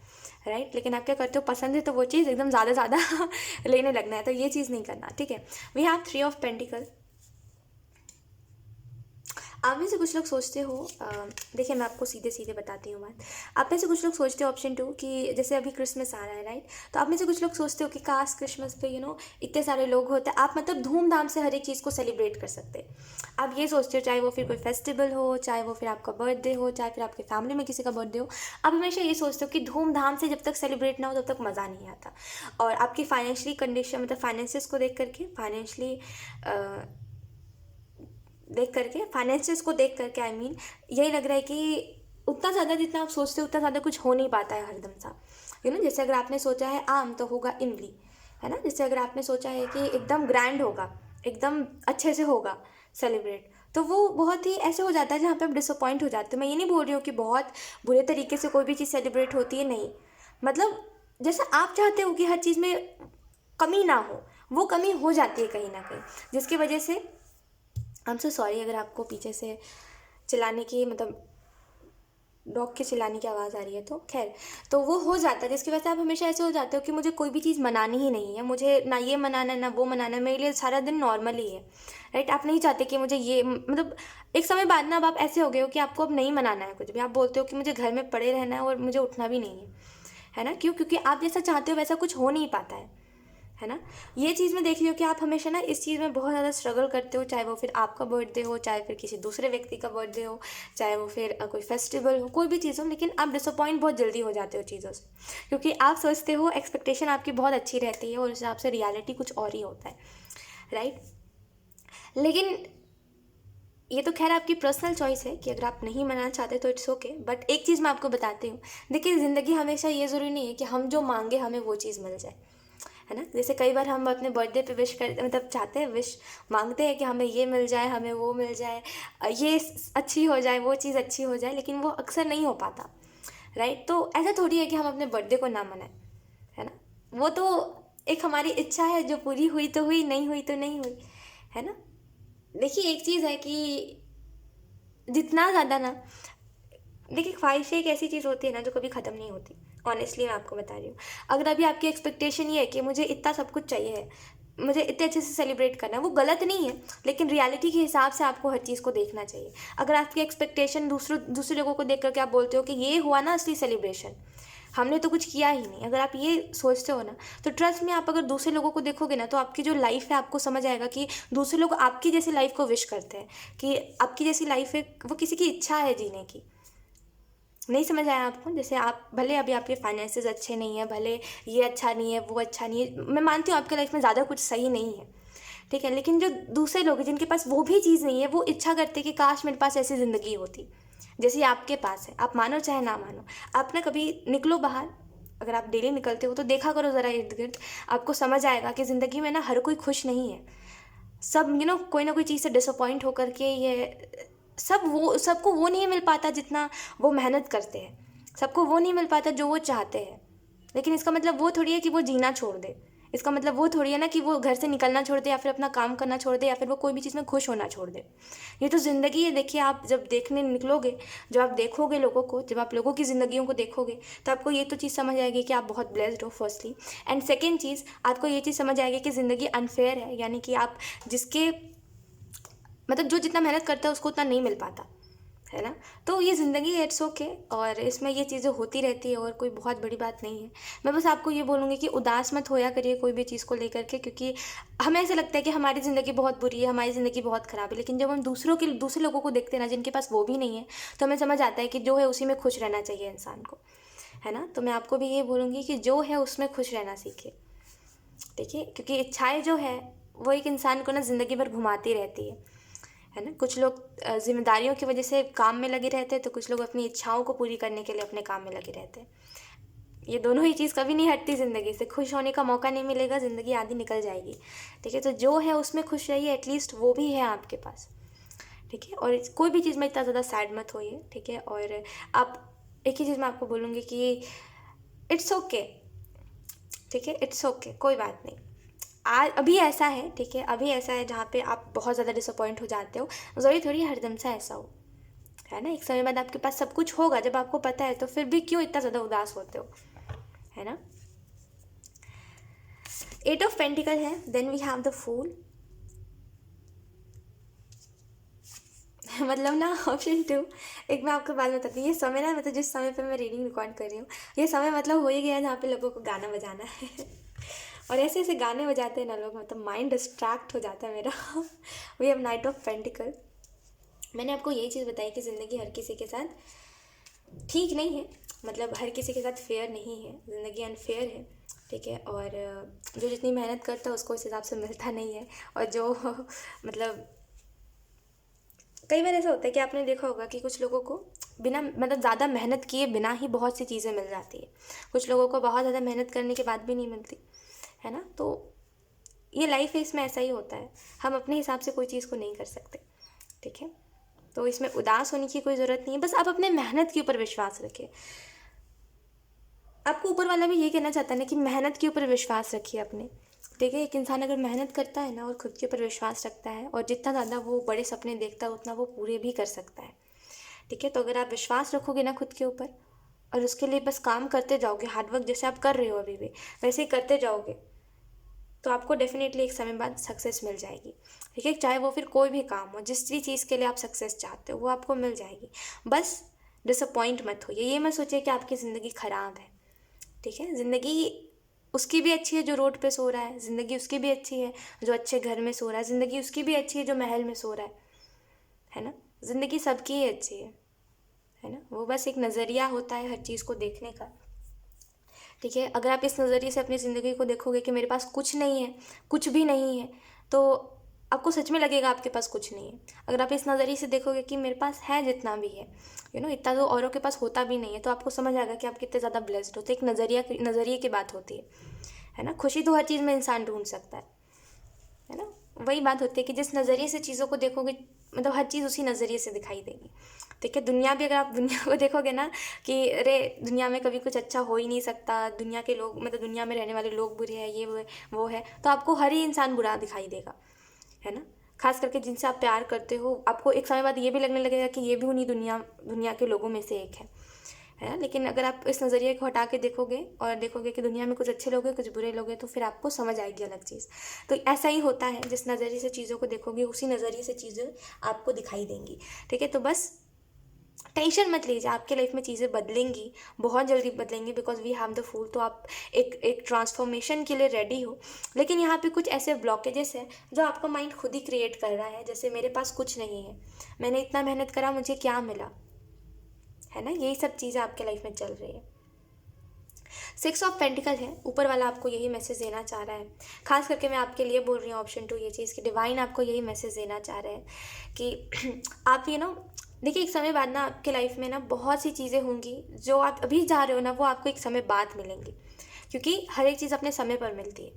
राइट। लेकिन आप क्या करते हो, पसंद है तो वो चीज़ एकदम ज़्यादा लेने लगना है, तो ये चीज़ नहीं करना, ठीक है। We have 3 of pentacle. आप में से कुछ लोग सोचते हो, देखिए मैं आपको सीधे सीधे बताती हूँ बात। आप में से कुछ लोग सोचते हो ऑप्शन 2 कि जैसे अभी क्रिसमस आ रहा है, राइट। तो आप में से कुछ लोग सोचते हो कि काश क्रिसमस पे इतने सारे लोग होते, आप मतलब धूमधाम से हर एक चीज़ को सेलिब्रेट कर सकते। आप ये सोचते हो, चाहे वो फिर कोई फेस्टिवल हो, चाहे वो फिर आपका बर्थडे हो, चाहे फिर आपके फैमिली में किसी का बर्थडे हो, आप हमेशा ये सोचते हो कि धूमधाम से जब तक सेलिब्रेट ना हो तब तक मज़ा नहीं आता। और आपकी फाइनेंशियली कंडीशन, मतलब फाइनेंसिस को देख करके, फाइनेंसिस को देख करके यही लग रहा है कि उतना ज़्यादा जितना आप सोचते हो उतना ज़्यादा कुछ हो नहीं पाता है हरदम सा। जैसे अगर आपने सोचा है आम तो होगा इमली, है ना। जैसे अगर आपने सोचा है कि एकदम ग्रैंड होगा, एकदम अच्छे से होगा सेलिब्रेट, तो वो बहुत ही ऐसे हो जाता है जहाँ पे आप डिसअपॉइंट हो जाते हो। मैं ये नहीं बोल रही हूँ कि बहुत बुरे तरीके से कोई भी चीज़ सेलिब्रेट होती है, नहीं, मतलब जैसा आप चाहते हो कि हर चीज़ में कमी ना हो, वो कमी हो जाती है कहीं ना कहीं, जिसकी वजह से आई एम सो सॉरी अगर आपको पीछे से चिल्लाने की मतलब डॉग के चिल्लाने की आवाज़ आ रही है, तो खैर तो वो हो जाता है, जिसकी वजह से आप हमेशा ऐसे हो जाते हो कि मुझे कोई भी चीज़ मनानी ही नहीं है, मुझे ना ये मनाना है ना वो मनाना है, मेरे लिए सारा दिन नॉर्मल ही है, राइट। आप नहीं चाहते कि मुझे ये मतलब एक समय बाद ना अब आप ऐसे हो गए हो कि आपको अब नहीं मनाना है कुछ भी, आप बोलते हो कि मुझे घर में पड़े रहना है और मुझे उठना भी नहीं है ना। क्यों? क्योंकि आप जैसा चाहते हो वैसा कुछ हो नहीं पाता है ना। ये चीज़ में देख लियो कि आप हमेशा ना इस चीज़ में बहुत ज़्यादा स्ट्रगल करते हो, चाहे वो फिर आपका बर्थडे हो, चाहे फिर किसी दूसरे व्यक्ति का बर्थडे हो, चाहे वो फिर कोई फेस्टिवल हो, कोई भी चीज़ हो, लेकिन आप डिसअपॉइंट बहुत जल्दी हो जाते हो चीज़ों से, क्योंकि आप सोचते हो एक्सपेक्टेशन आपकी बहुत अच्छी रहती है और उस हिसाब से रियलिटी कुछ और ही होता है, राइट। लेकिन ये तो खैर आपकी पर्सनल चॉइस है कि अगर आप नहीं मनाना चाहते तो इट्स ओके, बट एक चीज़ मैं आपको बताती हूँ। देखिए, ज़िंदगी हमेशा ये ज़रूरी नहीं है कि हम जो मांगे हमें वो चीज़ मिल जाए, है ना। जैसे कई बार हम अपने बर्थडे पे विश कर मतलब चाहते हैं, विश मांगते हैं कि हमें ये मिल जाए, हमें वो मिल जाए, ये अच्छी हो जाए, वो चीज़ अच्छी हो जाए, लेकिन वो अक्सर नहीं हो पाता, राइट। तो ऐसा थोड़ी है कि हम अपने बर्थडे को ना मनाएं, है ना। वो तो एक हमारी इच्छा है, जो पूरी हुई तो हुई, नहीं हुई तो नहीं हुई, है ना। देखिए, एक चीज़ है कि जितना ज़्यादा ना, देखिए ख्वाहिशें एक ऐसी चीज़ होती है ना जो कभी ख़त्म नहीं होती। ऑनेस्टली मैं आपको बता रही हूँ, अगर अभी आपकी एक्सपेक्टेशन ये है कि मुझे इतना सब कुछ चाहिए है, मुझे इतने अच्छे से सेलिब्रेट करना है, वो गलत नहीं है, लेकिन रियलिटी के हिसाब से आपको हर चीज़ को देखना चाहिए। अगर आपकी एक्सपेक्टेशन दूसरे लोगों को देख करके आप बोलते हो कि ये हुआ ना असली सेलिब्रेशन, हमने तो कुछ किया ही नहीं, अगर आप ये सोचते हो ना, तो ट्रस्ट में आप अगर दूसरे लोगों को देखोगे ना, तो आपकी जो लाइफ है आपको समझ आएगा कि दूसरे लोग आपकी जैसी लाइफ को विश करते हैं, कि आपकी जैसी लाइफ है वो किसी की इच्छा है जीने की। नहीं समझ आया आपको? जैसे आप भले अभी आपके फाइनेंसेस अच्छे नहीं है, भले ये अच्छा नहीं है, वो अच्छा नहीं है, मैं मानती हूँ आपके लाइफ में ज़्यादा कुछ सही नहीं है, ठीक है। लेकिन जो दूसरे लोग हैं जिनके पास वो भी चीज़ नहीं है, वो इच्छा करते कि काश मेरे पास ऐसी ज़िंदगी होती जैसी आपके पास है। आप मानो चाहे ना मानो, आप ना कभी निकलो बाहर, अगर आप डेली निकलते हो तो देखा करो ज़रा इर्द गिर्द, आपको समझ आएगा कि ज़िंदगी में ना हर कोई खुश नहीं है। सब कोई ना कोई चीज़ से डिसअपॉइंट होकर के ये सबको वो नहीं मिल पाता जितना वो मेहनत करते हैं, सबको वो नहीं मिल पाता जो वो चाहते हैं। लेकिन इसका मतलब वो थोड़ी है कि वो जीना छोड़ दे, इसका मतलब वो थोड़ी है ना कि वो घर से निकलना छोड़ दे, या फिर अपना काम करना छोड़ दे, या फिर वो कोई भी चीज़ में खुश होना छोड़ दे। ये तो ज़िंदगी है। देखिए, आप जब देखने निकलोगे, जब आप देखोगे लोगों को, जब आप लोगों की ज़िंदगियों को देखोगे, तो आपको ये तो चीज़ समझ आएगी कि आप बहुत ब्लेस्ड हो फर्स्टली, एंड सेकेंड चीज़ आपको ये चीज़ समझ आएगी कि ज़िंदगी अनफेयर है, यानी कि आप जिसके मतलब जो जितना मेहनत करता है उसको उतना नहीं मिल पाता, है ना। तो ये ज़िंदगी है, इट्स ओके, और इसमें ये चीज़ें होती रहती है और कोई बहुत बड़ी बात नहीं है। मैं बस आपको ये बोलूँगी कि उदास मत होया करिए कोई भी चीज़ को लेकर के, क्योंकि हमें ऐसा लगता है कि हमारी ज़िंदगी बहुत बुरी है, हमारी ज़िंदगी बहुत ख़राब है, लेकिन जब हम दूसरे लोगों को देखते हैं ना जिनके पास वो भी नहीं है, तो हमें समझ आता है कि जो है उसी में खुश रहना चाहिए इंसान को, है ना। तो मैं आपको भी ये बोलूँगी कि जो है उसमें खुश रहना सीखिए, ठीक है, क्योंकि इच्छाएँ जो है वो एक इंसान को ना ज़िंदगी भर घुमाती रहती है ना। कुछ लोग जिम्मेदारियों की वजह से काम में लगे रहते हैं, तो कुछ लोग अपनी इच्छाओं को पूरी करने के लिए अपने काम में लगे रहते हैं। ये दोनों ही चीज़ कभी नहीं हटती ज़िंदगी से, खुश होने का मौका नहीं मिलेगा, ज़िंदगी आधी निकल जाएगी, ठीक है। तो जो है उसमें खुश रहिए, एटलीस्ट वो भी है आपके पास, ठीक है। और कोई भी चीज़ में इतना ज़्यादा सैड मत होइए, ठीक है। और आप एक ही चीज़ मैं आपको बोलूँगी कि इट्स ओके, ठीक है, इट्स ओके, कोई बात नहीं। आज अभी ऐसा है, ठीक है, अभी ऐसा है जहाँ पे आप बहुत ज़्यादा डिसअपॉइंट हो जाते हो, ज़रूरी थोड़ी हरदम से ऐसा हो, है ना। एक समय बाद आपके पास सब कुछ होगा जब आपको पता है, तो फिर भी क्यों इतना ज़्यादा उदास होते हो, है ना। 8 ऑफ पेंटिकल है, then we have the fool. मतलब ना ऑप्शन 2, एक मैं आपको बात बताती हूँ, ये समय ना मतलब जिस समय पे मैं रीडिंग रिकॉर्ड कर रही हूँ, ये समय मतलब हो ही गया है जहाँ पे लोगों को गाना बजाना है और ऐसे ऐसे गाने बजाते हैं ना लोग, मतलब माइंड डिस्ट्रैक्ट हो जाता है मेरा we have knight of pentacle. मैंने आपको यही चीज़ बताई कि ज़िंदगी हर किसी के साथ ठीक नहीं है, मतलब हर किसी के साथ फेयर नहीं है, ज़िंदगी अनफेयर है, ठीक है। और जो जितनी मेहनत करता है उसको इस हिसाब से मिलता नहीं है, और जो मतलब कई बार ऐसा होता है कि आपने देखा होगा कि कुछ लोगों को बिना मतलब ज़्यादा मेहनत किए बिना ही बहुत सी चीज़ें मिल जाती है, कुछ लोगों को बहुत ज़्यादा मेहनत करने के बाद भी नहीं मिलती, है ना। तो ये लाइफ है, इसमें ऐसा ही होता है, हम अपने हिसाब से कोई चीज़ को नहीं कर सकते, ठीक है। तो इसमें उदास होने की कोई ज़रूरत नहीं है, बस आप अपने मेहनत के ऊपर विश्वास रखें। आपको ऊपर वाला भी ये कहना चाहता है ना कि मेहनत के ऊपर विश्वास रखिए अपने, देखिए, एक इंसान अगर मेहनत करता है ना और खुद के ऊपर विश्वास रखता है और जितना ज़्यादा वो बड़े सपने देखता है उतना वो पूरे भी कर सकता है। ठीक है, तो अगर आप विश्वास रखोगे ना खुद के ऊपर और उसके लिए बस काम करते जाओगे, हार्डवर्क जैसे आप कर रहे हो अभी भी वैसे ही करते जाओगे, तो आपको डेफिनेटली एक समय बाद सक्सेस मिल जाएगी। ठीक है, चाहे वो फिर कोई भी काम हो, जिस भी चीज़ के लिए आप सक्सेस चाहते हो वो आपको मिल जाएगी। बस डिसअपॉइंट मत होइए, ये मत सोचिए कि आपकी ज़िंदगी ख़राब है। ठीक है, ज़िंदगी उसकी भी अच्छी है जो रोड पे सो रहा है, ज़िंदगी उसकी भी अच्छी है जो अच्छे घर में सो रहा है, ज़िंदगी उसकी भी अच्छी है जो महल में सो रहा है ना। ज़िंदगी सबकी ही अच्छी है ना। वो बस एक नज़रिया होता है हर चीज़ को देखने का। ठीक है, अगर आप इस नज़रिए से अपनी ज़िंदगी को देखोगे कि मेरे पास कुछ नहीं है, कुछ भी नहीं है, तो आपको सच में लगेगा आपके पास कुछ नहीं है। अगर आप इस नज़रिए से देखोगे कि मेरे पास है जितना भी है, इतना तो औरों के पास होता भी नहीं है, तो आपको समझ आएगा कि आप कितने ज़्यादा ब्लेस्ड हो। तो एक नज़रिए की बात होती है ना। खुशी तो हर चीज़ में इंसान ढूंढ सकता है ना। वही बात होती है कि जिस नज़रिए से चीज़ों को देखोगे, मतलब हर चीज़ उसी नज़रिए से दिखाई देगी। ठीक है, दुनिया भी अगर आप दुनिया को देखोगे ना कि अरे दुनिया में कभी कुछ अच्छा हो ही नहीं सकता, दुनिया के लोग, मतलब दुनिया में रहने वाले लोग बुरे हैं, ये वो है, तो आपको हर ही इंसान बुरा दिखाई देगा, है ना। खास करके जिनसे आप प्यार करते हो, आपको एक समय बाद ये भी लगने लगेगा कि ये भी उन्हीं दुनिया के लोगों में से एक है ना। लेकिन अगर आप इस नज़रिए को हटा के देखोगे और देखोगे कि दुनिया में कुछ अच्छे लोग हैं कुछ बुरे लोग हैं, तो फिर आपको समझ आएगी अलग चीज़। तो ऐसा ही होता है, जिस नज़रिए से चीज़ों को देखोगे उसी नज़रिए से चीज़ें आपको दिखाई देंगी। ठीक है, तो बस टेंशन मत लीजिए, आपके लाइफ में चीज़ें बदलेंगी, बहुत जल्दी बदलेंगी, because we have the full. तो आप एक ट्रांसफॉर्मेशन के लिए रेडी हो। लेकिन यहाँ पे कुछ ऐसे ब्लॉकेजेस हैं जो आपका माइंड खुद ही क्रिएट कर रहा है, जैसे मेरे पास कुछ नहीं है, मैंने इतना मेहनत करा, मुझे क्या मिला, है ना। यही सब चीज़ें आपके लाइफ में चल रही है। 6 ऑफ पेंटिकल है, ऊपर वाला आपको यही मैसेज देना चाह रहा है। खास करके मैं आपके लिए बोल रही हूँ ऑप्शन 2 ये चीज़ कि डिवाइन आपको यही मैसेज देना चाह रहे हैं कि आप देखिए, एक समय बाद ना आपके लाइफ में ना बहुत सी चीज़ें होंगी जो आप अभी जा रहे हो ना, वो आपको एक समय बाद मिलेंगी, क्योंकि हर एक चीज़ अपने समय पर मिलती है।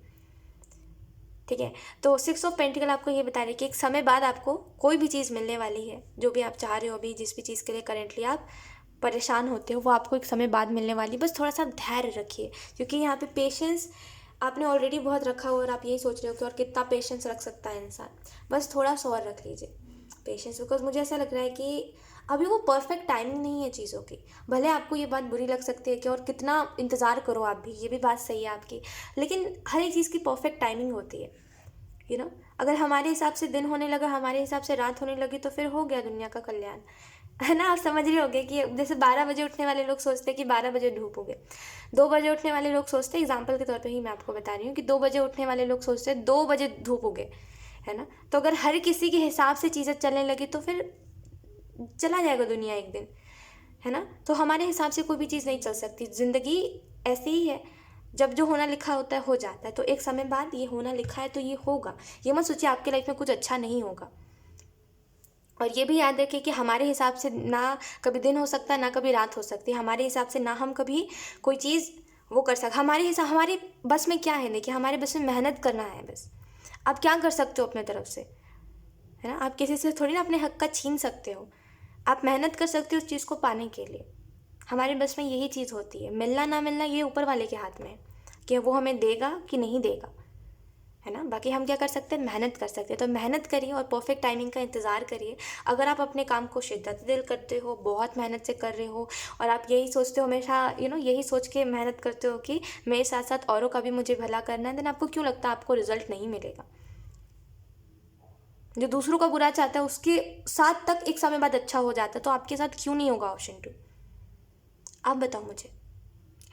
ठीक है, तो 6 ऑफ पेंटिकल आपको ये बता रही है कि एक समय बाद आपको कोई भी चीज़ मिलने वाली है, जो भी आप चाह रहे हो अभी, जिस भी चीज़ के लिए करेंटली आप परेशान होते हो, वो आपको एक समय बाद मिलने वाली। बस थोड़ा सा धैर्य रखिए, क्योंकि यहाँ पे पेशेंस आपने ऑलरेडी बहुत रखा हो और आप यही सोच रहे हो कि और कितना पेशेंस रख सकता है इंसान। बस थोड़ा सा और रख लीजिए पेशेंस, बिकॉज मुझे ऐसा लग रहा है कि अभी वो परफेक्ट टाइमिंग नहीं है चीज़ों की। भले आपको ये बात बुरी लग सकती है कि और कितना इंतज़ार करो आप भी, ये भी बात सही है आपकी, लेकिन हर एक चीज़ की परफेक्ट टाइमिंग होती है। अगर हमारे हिसाब से दिन होने लगा, हमारे हिसाब से रात होने लगी, तो फिर हो गया दुनिया का कल्याण, है ना। आप समझ रहे होगे कि जैसे 12 बजे उठने वाले लोग सोचते हैं कि 12 बजे धूप उगे, 2 बजे उठने वाले लोग सोचते हैं, एग्जाम्पल के तौर पे ही मैं आपको बता रही हूँ कि 2 बजे उठने वाले लोग सोचते हैं 2 बजे धूप उगे, है ना। तो अगर हर किसी के हिसाब से चीज़ें चलने लगी तो फिर चला जाएगा दुनिया एक दिन, है ना। तो हमारे हिसाब से कोई भी चीज़ नहीं चल सकती, ज़िंदगी ऐसी ही है, जब जो होना लिखा होता है हो जाता है। तो एक समय बाद ये होना लिखा है तो ये होगा, ये मत सोचिए आपके लाइफ में कुछ अच्छा नहीं होगा। और ये भी याद रखिए कि हमारे हिसाब से ना कभी दिन हो सकता है, ना कभी रात हो सकती है, हमारे हिसाब से ना हम कभी कोई चीज़ वो कर सकते, हमारे बस में क्या है, देखिए हमारे बस में मेहनत करना है बस। आप क्या कर सकते हो अपने तरफ से, है ना। आप किसी से थोड़ी ना अपने हक का छीन सकते हो, आप मेहनत कर सकते हो उस चीज़ को पाने के लिए। हमारे बस में यही चीज़ होती है, मिलना ना मिलना ये ऊपर वाले के हाथ में है कि वो हमें देगा कि नहीं देगा, है ना। बाकी हम क्या कर सकते हैं, मेहनत कर सकते हैं। तो मेहनत करिए और परफेक्ट टाइमिंग का इंतज़ार करिए। अगर आप अपने काम को शिद्दत दिल करते हो, बहुत मेहनत से कर रहे हो, और आप यही सोचते हो हमेशा, यही सोच के मेहनत करते हो कि मेरे साथ साथ औरों का भी मुझे भला करना है, देन आपको क्यों लगता है आपको रिजल्ट नहीं मिलेगा। जो दूसरों का बुरा चाहता है उसके साथ तक एक समय बाद अच्छा हो जाता है, तो आपके साथ क्यों नहीं होगा ऑप्शन 2, आप बताओ मुझे,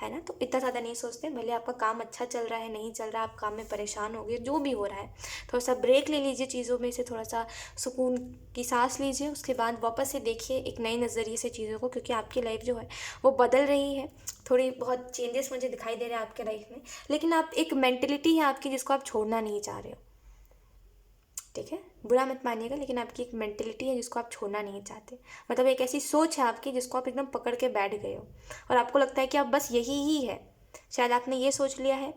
है ना। तो इतना ज़्यादा नहीं सोचते, भले आपका काम अच्छा चल रहा है नहीं चल रहा, आप काम में परेशान हो गए, जो भी हो रहा है, थोड़ा सा ब्रेक ले लीजिए चीज़ों में से, थोड़ा सा सुकून की सांस लीजिए, उसके बाद वापस से देखिए एक नए नज़रिए से चीज़ों को, क्योंकि आपकी लाइफ जो है वो बदल रही है। थोड़ी बहुत चेंजेस मुझे दिखाई दे रहे हैं आपके लाइफ में, लेकिन आप एक मेंटेलिटी है आपकी जिसको आप छोड़ना नहीं चाह रहे हो। ठीक है, बुरा मत मानिएगा, लेकिन आपकी एक मेंटेलिटी है जिसको आप छोड़ना नहीं चाहते, मतलब एक ऐसी सोच है आपकी जिसको आप एकदम पकड़ के बैठ गए हो, और आपको लगता है कि अब बस यही ही है। शायद आपने ये सोच लिया है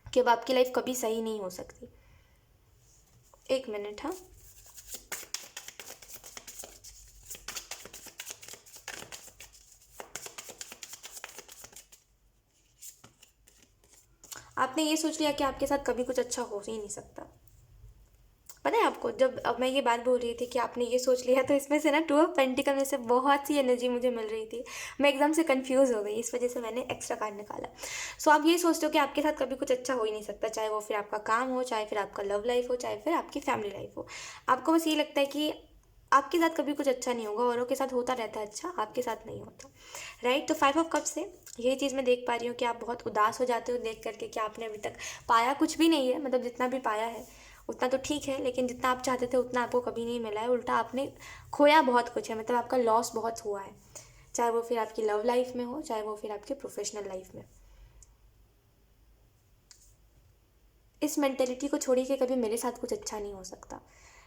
कि अब आपकी लाइफ कभी सही नहीं हो सकती। 1 मिनट, हाँ। आपने ये सोच लिया कि आपके साथ कभी कुछ अच्छा हो ही नहीं सकता। पता है आपको, जब अब मैं ये बात बोल रही थी कि आपने ये सोच लिया, तो इसमें से ना टू ऑफ पेंटिकल में से बहुत सी एनर्जी मुझे मिल रही थी। मैं एकदम से कंफ्यूज हो गई, इस वजह से मैंने एक्स्ट्रा कार्ड निकाला। सो आप ये सोचते हो कि आपके साथ कभी कुछ अच्छा हो ही नहीं सकता, चाहे वो फिर आपका काम हो, चाहे फिर आपका लव लाइफ हो, चाहे फिर आपकी फैमिली लाइफ हो। आपको बस ये लगता है कि आपके साथ कभी कुछ अच्छा नहीं होगा, औरों के साथ होता रहता है अच्छा, आपके साथ नहीं होता। राइट। तो 5 ऑफ कप से यही चीज़ मैं देख पा रही हूँ कि आप बहुत उदास हो जाते हो देख करके कि आपने अभी तक पाया कुछ भी नहीं है। मतलब जितना भी पाया है उतना तो ठीक है, लेकिन जितना आप चाहते थे उतना आपको कभी नहीं मिला है। उल्टा आपने खोया बहुत कुछ है, मतलब आपका लॉस बहुत हुआ है, चाहे वो फिर आपकी लव लाइफ में हो, चाहे वो फिर आपके प्रोफेशनल लाइफ में। इस मेंटेलिटी को छोड़िए कि कभी मेरे साथ कुछ अच्छा नहीं हो सकता।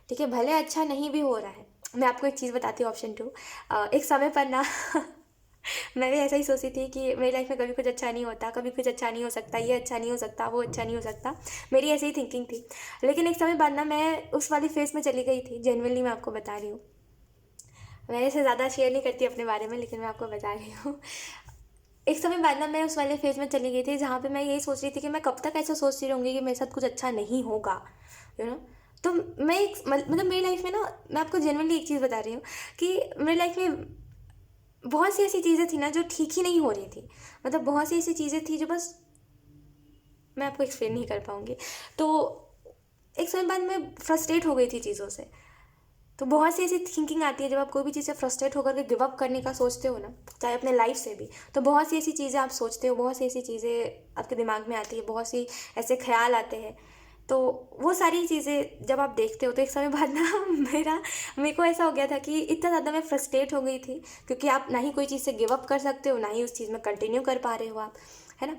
ठीक है, भले अच्छा नहीं भी हो रहा है। मैं आपको एक चीज़ बताती हूँ, ऑप्शन 2। एक समय पर ना मैं भी ऐसा ही सोचती थी कि मेरी लाइफ में कभी कुछ अच्छा नहीं होता, कभी कुछ अच्छा नहीं हो सकता, ये अच्छा नहीं हो सकता, वो अच्छा नहीं हो सकता। मेरी ऐसी ही थिंकिंग थी। लेकिन एक समय बाद ना मैं उस वाली फेज़ में चली गई थी, जेनुअनली मैं आपको बता रही हूँ। मैं ऐसे ज़्यादा शेयर नहीं करती अपने बारे में, लेकिन मैं आपको बता रही हूँ। एक समय बाद ना मैं उस वाले फेज़ में चली गई थी जहाँ पे मैं यही सोच रही थी कि मैं कब तक ऐसा सोचती रहूँगी कि मेरे साथ कुछ अच्छा नहीं होगा, यू नो। तो मैं एक मतलब मेरी लाइफ में ना, मैं आपको जेनुअनली एक चीज़ बता रही हूँ कि मेरी लाइफ में बहुत सी ऐसी चीज़ें थी ना जो ठीक ही नहीं हो रही थी। मतलब बहुत सी ऐसी चीज़ें थी जो बस मैं आपको एक्सप्लेन नहीं कर पाऊँगी। तो एक समय बाद मैं फ्रस्ट्रेट हो गई थी चीज़ों से। तो बहुत सी ऐसी थिंकिंग आती है जब आप कोई भी चीज़ से फ्रस्ट्रेट होकर के गिव अप करने का सोचते हो ना, चाहे अपने लाइफ से भी। तो बहुत सी ऐसी चीज़ें आप सोचते हो, बहुत सी ऐसी चीज़ें आपके दिमाग में आती है, बहुत सी ऐसे ख्याल आते हैं। तो वो सारी चीज़ें जब आप देखते हो तो एक समय बाद ना मेरे को ऐसा हो गया था कि इतना ज़्यादा मैं फ्रस्ट्रेट हो गई थी, क्योंकि आप ना ही कोई चीज़ से गिव अप कर सकते हो, ना ही उस चीज़ में कंटिन्यू कर पा रहे हो आप, है ना।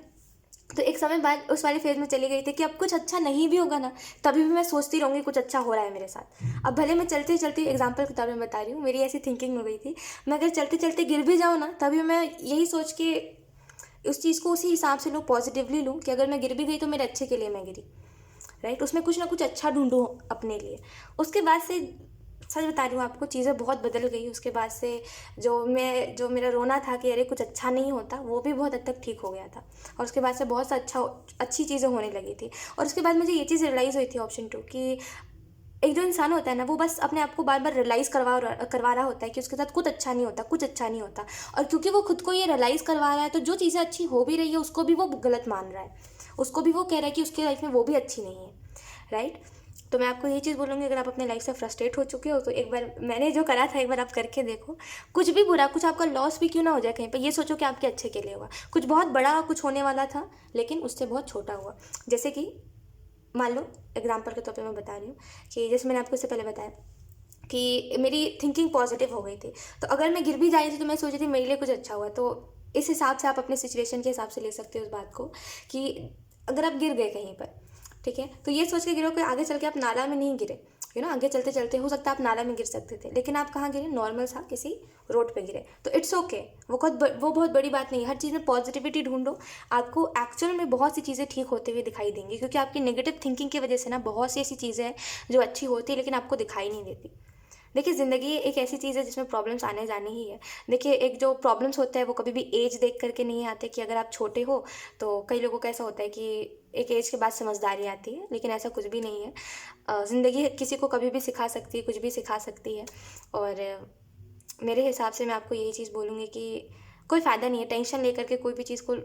तो एक समय बाद उस वाली फेज़ में चली गई थी कि अब कुछ अच्छा नहीं भी होगा ना, तभी भी मैं सोचती रहूँगी कुछ अच्छा हो रहा है मेरे साथ। अब भले मैं चलते चलते एग्जाम्पल के तौर में बता रही हूँ, मेरी ऐसी थिंकिंग हो गई थी। मैं अगर चलते चलते गिर भी जाऊँ ना, तभी मैं यही सोच के उस चीज़ को उसी हिसाब से लूँ, पॉजिटिवली लूँ कि अगर मैं गिर भी गई तो मेरे अच्छे के लिए मैं गिरी। राइट, उसमें कुछ ना कुछ अच्छा ढूंढूं अपने लिए। उसके बाद से सच बता रही हूँ आपको, चीज़ें बहुत बदल गई उसके बाद से। जो मेरा रोना था कि अरे कुछ अच्छा नहीं होता, वो भी बहुत हद तक ठीक हो गया था। और उसके बाद से बहुत सा अच्छी चीज़ें होने लगी थी। और उसके बाद मुझे ये चीज़ रियलाइज़ हुई थी, ऑप्शन 2, कि एक जो इंसान होता है ना, वो बस अपने आप को बार बार रियलाइज़ करवा रहा होता है कि उसके साथ कुछ अच्छा नहीं होता, कुछ अच्छा नहीं होता। और क्योंकि वो खुद को ये रियलाइज़ करवा रहा है, तो जो चीज़ें अच्छी हो भी रही है उसको भी वो गलत मान रहा है। उसको भी वो कह रहा है कि उसकी लाइफ में वो भी अच्छी नहीं है। राइट। तो मैं आपको ये चीज़ बोलूँगी, अगर आप अपने लाइफ से फ्रस्ट्रेट हो चुके हो तो एक बार मैंने जो करा था एक बार आप करके देखो। कुछ भी बुरा, कुछ आपका लॉस भी क्यों ना हो जाए कहीं पे, ये सोचो कि आपके अच्छे के लिए हुआ। कुछ बहुत बड़ा कुछ होने वाला था, लेकिन उससे बहुत छोटा हुआ। जैसे कि मान लो, एग्जाम्पल के तौर पे मैं बता रही हूँ कि जैसे मैंने आपको इससे पहले बताया कि मेरी थिंकिंग पॉजिटिव हो गई थी। तो अगर मैं गिर भी जा रही थी तो मैं सोच रही थी मेरे लिए कुछ अच्छा हुआ। तो इस हिसाब से आप अपने सिचुएशन के हिसाब से ले सकते हो उस बात को, कि अगर आप गिर गए कहीं पर, ठीक है, तो ये सोच के गिरो कि आगे चल के आप नाला में नहीं गिरे। आगे चलते चलते हो सकता है आप नाला में गिर सकते थे, लेकिन आप कहाँ गिरे, नॉर्मल सा किसी रोड पे गिरे, तो इट्स ओके। वो बहुत बड़ी बात नहीं है। हर चीज़ में पॉजिटिविटी ढूंढो, आपको एक्चुअल में बहुत सी चीज़ें ठीक होते हुए दिखाई देंगी, क्योंकि आपकी नेगेटिव थिंकिंग की वजह से ना बहुत सी ऐसी चीज़ें हैं जो अच्छी होती है लेकिन आपको दिखाई नहीं देती। देखिए, ज़िंदगी एक ऐसी चीज़ है जिसमें प्रॉब्लम्स आने जाने ही है। देखिए, एक जो प्रॉब्लम्स होता है वो कभी भी एज देख करके नहीं आते, कि अगर आप छोटे हो तो कई लोगों का ऐसा होता है कि एक एज के बाद समझदारी आती है, लेकिन ऐसा कुछ भी नहीं है। ज़िंदगी किसी को कभी भी सिखा सकती है, कुछ भी सिखा सकती है। और मेरे हिसाब से मैं आपको यही चीज़ बोलूँगी कि कोई फ़ायदा नहीं है टेंशन लेकर के कोई भी चीज़ को।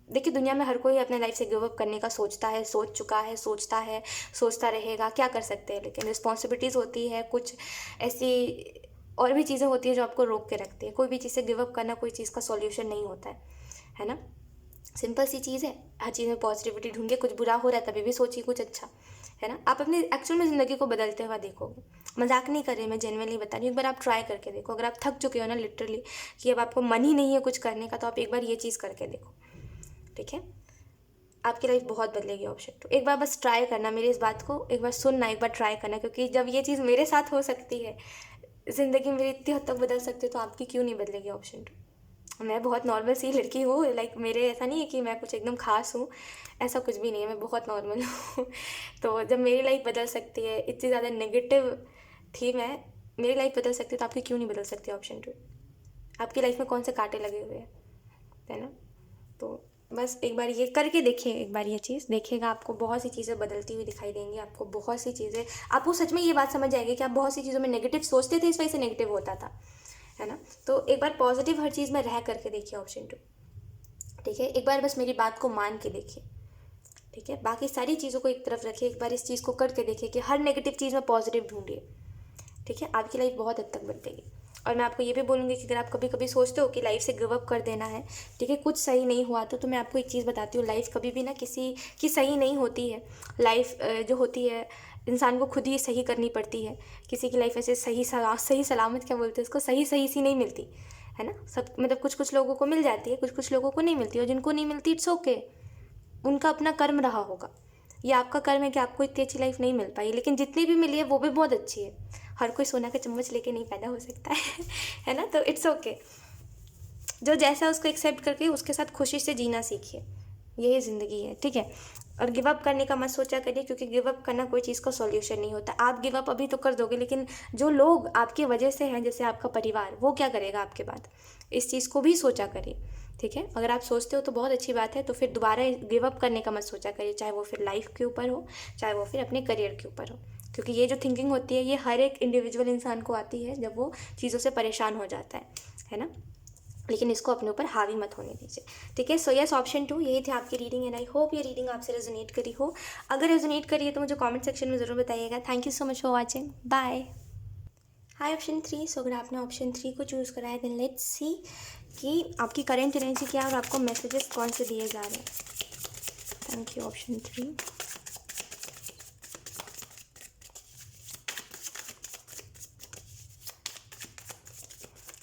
देखिए, दुनिया में हर कोई अपने लाइफ से गिव अप करने का सोचता है, सोच चुका है, सोचता है, सोचता रहेगा, क्या कर सकते हैं। लेकिन रिस्पॉन्सिबिलिटीज़ होती है कुछ ऐसी, और भी चीज़ें होती है जो आपको रोक के रखती है। कोई भी चीज़ से गिव अप करना कोई चीज़ का सॉल्यूशन नहीं होता है ना। सिंपल सी चीज़ है, हर चीज़ में पॉजिटिविटी ढूंढिए। कुछ बुरा हो रहा है तभी भी सोचिए कुछ अच्छा, है ना। आप अपनी एक्चुअल में ज़िंदगी को बदलते हुए देखोगे। मजाक नहीं कर रही, मैं जेनुइनली बता रही हूँ। एक बार आप ट्राई करके देखो, अगर आप थक चुके हो ना लिटरली, कि अब आपको मन ही नहीं है कुछ करने का, तो आप एक बार ये चीज़ करके देखो, ठीक है। आपकी लाइफ बहुत बदलेगी, ऑप्शन 2। एक बार बस ट्राई करना, मेरी इस बात को एक बार सुनना, एक बार ट्राई करना, क्योंकि जब ये चीज़ मेरे साथ हो सकती है, ज़िंदगी मेरी इतनी हद तक बदल सकती है, तो आपकी क्यों नहीं बदलेगी, ऑप्शन 2। मैं बहुत नॉर्मल सी लड़की हूँ, लाइक मेरे ऐसा नहीं है कि मैं कुछ एकदम खास हूँ, ऐसा कुछ भी नहीं है, मैं बहुत नॉर्मल हूँ। तो जब मेरी लाइफ बदल सकती है, इतनी ज़्यादा नेगेटिव थी मैं, मेरी लाइफ बदल सकती है, तो आपकी क्यों नहीं बदल सकती, ऑप्शन 2। आपकी लाइफ में कौन से कांटे लगे हुए हैं, है ना। तो बस एक बार ये करके देखिए, एक बार ये चीज़ देखिएगा, आपको बहुत सी चीज़ें बदलती हुई दिखाई देंगी। आपको बहुत सी चीज़ें, आपको सच में ये बात समझ आएगी कि आप बहुत सी चीज़ों में नेगेटिव सोचते थे, इस वजह से नेगेटिव होता था, है ना। तो एक बार पॉजिटिव हर चीज़ में रह करके देखिए ऑप्शन 2, ठीक है। एक बार बस मेरी बात को मान के देखिए, ठीक है। बाकी सारी चीज़ों को एक तरफ रखिए, एक बार इस चीज़ को करके देखिए कि हर नेगेटिव चीज़ में पॉजिटिव ढूंढिए, ठीक है। आपकी लाइफ बहुत हद तक बदलेगी। और मैं आपको ये भी बोलूँगी कि अगर आप कभी कभी सोचते हो कि लाइफ से गिव अप कर देना है, ठीक है, कुछ सही नहीं हुआ, तो मैं आपको एक चीज़ बताती हूँ, लाइफ कभी भी ना किसी की सही नहीं होती है। लाइफ जो होती है इंसान को खुद ही सही करनी पड़ती है। किसी की लाइफ ऐसे सही सलामत क्या बोलते हैं उसको, सही सही सी नहीं मिलती, है ना। सब मतलब कुछ कुछ लोगों को मिल जाती है, कुछ कुछ लोगों को नहीं मिलती, और जिनको नहीं मिलती इट्स ओके, उनका अपना कर्म रहा होगा। ये आपका कर्म है कि आपको इतनी अच्छी लाइफ नहीं मिल पाई, लेकिन जितनी भी मिली है वो भी बहुत अच्छी है। हर कोई सोना का चम्मच लेके नहीं पैदा हो सकता है ना। तो इट्स ओके, जो जैसा उसको एक्सेप्ट करके उसके साथ खुशी से जीना सीखिए, यही ज़िंदगी है, ठीक है। और गिव अप करने का मत सोचा करिए, क्योंकि गिव अप करना कोई चीज़ का सॉल्यूशन नहीं होता। आप गिव अप अभी तो कर दोगे, लेकिन जो लोग आपकी वजह से हैं, जैसे आपका परिवार, वो क्या करेगा आपके बाद, इस चीज़ को भी सोचा करिए, ठीक है। अगर आप सोचते हो तो बहुत अच्छी बात है, तो फिर दोबारा गिव अप करने का मत सोचा करिए, चाहे वो फिर लाइफ के ऊपर हो, चाहे वो फिर अपने करियर के ऊपर हो। क्योंकि ये जो थिंकिंग होती है, ये हर एक इंडिविजुअल इंसान को आती है जब वो चीज़ों से परेशान हो जाता है ना। लेकिन इसको अपने ऊपर हावी मत होने दीजिए, ठीक है। सो यस, ऑप्शन 2 यही थी आपकी रीडिंग, एंड आई होप ये रीडिंग आपसे रेजोनेट करी हो। अगर रेजोनेट करी है तो मुझे कमेंट सेक्शन में ज़रूर बताइएगा। Thank you so much for watching, bye. Hi option 3, so अगर आपने ऑप्शन 3 को चूज़ करा है, देन लेट्स सी कि आपकी करेंट एनर्जी क्या है और आपको मैसेजेस कौन से दिए जा रहे हैं। Thank you option 3।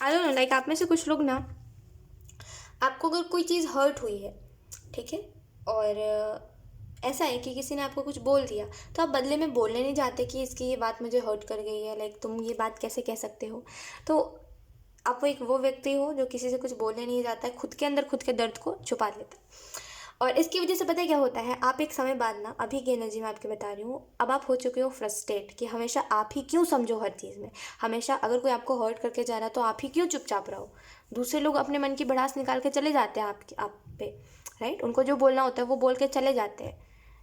I don't know, like आप में से कुछ लोग ना, आपको अगर कोई चीज़ हर्ट हुई है, ठीक है, और ऐसा है कि किसी ने आपको कुछ बोल दिया, तो आप बदले में बोलने नहीं जाते कि इसकी ये बात मुझे हर्ट कर गई है, लाइक तुम ये बात कैसे कह सकते हो। तो आप वो व्यक्ति हो जो किसी से कुछ बोलने नहीं जाता है, खुद के अंदर खुद के दर्द को छुपा लेता है। और इसकी वजह से पता है क्या होता है, आप एक समय बाद ना, अभी की एनर्जी में आपके बता रही हूँ, अब आप हो चुके हो फ्रस्ट्रेट कि हमेशा आप ही क्यों समझो हर चीज़ में। हमेशा अगर कोई आपको हर्ट करके जा रहा है तो आप ही क्यों चुपचाप रहो। दूसरे लोग अपने मन की भड़ास निकाल के चले जाते हैं आप पे, राइट। उनको जो बोलना होता है वो बोल के चले जाते हैं,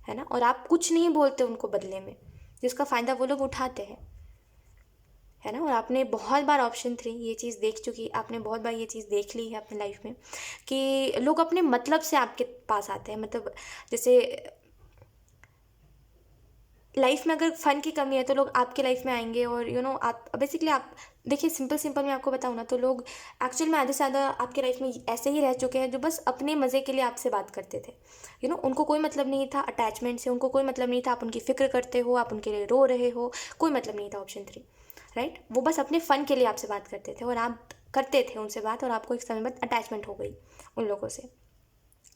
है ना। और आप कुछ नहीं बोलते उनको बदले में, जिसका फ़ायदा वो लोग उठाते हैं, है ना। और आपने बहुत बार ऑप्शन 3 ये चीज़ देख चुकी, आपने बहुत बार ये चीज़ देख ली है अपनी लाइफ में कि लोग अपने मतलब से आपके पास आते हैं। मतलब जैसे लाइफ में अगर फ़न की कमी है तो लोग आपके लाइफ में आएंगे, और आप बेसिकली, आप देखिए, सिंपल मैं आपको बताऊँ ना, तो लोग एक्चुअल में आधे से ज़्यादा आपके लाइफ में ऐसे ही रह चुके हैं जो बस अपने मज़े के लिए आपसे बात करते थे। उनको कोई मतलब नहीं था अटैचमेंट से, उनको कोई मतलब नहीं था आप उनकी फ़िक्र करते हो, आप उनके लिए रो रहे हो, कोई मतलब नहीं था ऑप्शन 3, राइट। वो बस अपने फ़न के लिए आपसे बात करते थे, और आप करते थे उनसे बात, और आपको एक समय बाद अटैचमेंट हो गई उन लोगों से,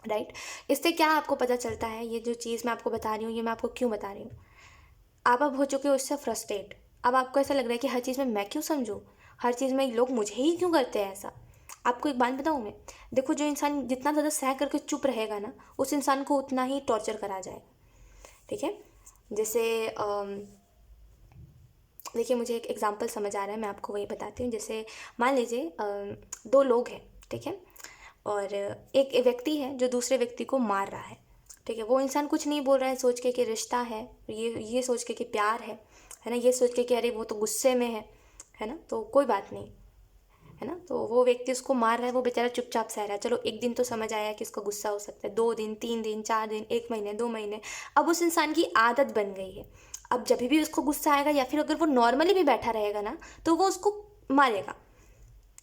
राइट। इससे क्या आपको पता चलता है, ये जो चीज़ मैं आपको बता रही हूँ, ये मैं आपको क्यों बता रही हूँ, आप अब हो चुके हो उससे फ्रस्ट्रेट। अब आपको ऐसा लग रहा है कि हर चीज़ में मैं क्यों समझूं, हर चीज़ में लोग मुझे ही क्यों करते हैं ऐसा। आपको एक बात बताऊं मैं, देखो, जो इंसान जितना ज़्यादा सह करके चुप रहेगा ना, उस इंसान को उतना ही टॉर्चर करा जाएगा, ठीक है। जैसे देखिए, मुझे एक एग्जांपल समझ आ रहा है, मैं आपको वही बताती हूँ। जैसे मान लीजिए दो लोग हैं, ठीक है, और एक व्यक्ति है जो दूसरे व्यक्ति को मार रहा है, ठीक है। वो इंसान कुछ नहीं बोल रहा है, सोच के कि रिश्ता है, ये सोच के कि प्यार है ना, ये सोच के कि अरे वो तो गुस्से में है ना, तो कोई बात नहीं, है ना। तो वो व्यक्ति उसको मार रहा है, वो बेचारा चुपचाप सह रहा है। चलो, एक दिन तो समझ आया कि उसको गुस्सा हो सकता है, 2 दिन, 3 दिन, 4 दिन, 1 महीने, 2 महीने, अब उस इंसान की आदत बन गई है। अब जब भी उसको गुस्सा आएगा, या फिर अगर वो नॉर्मली भी बैठा रहेगा ना, तो वो उसको मारेगा,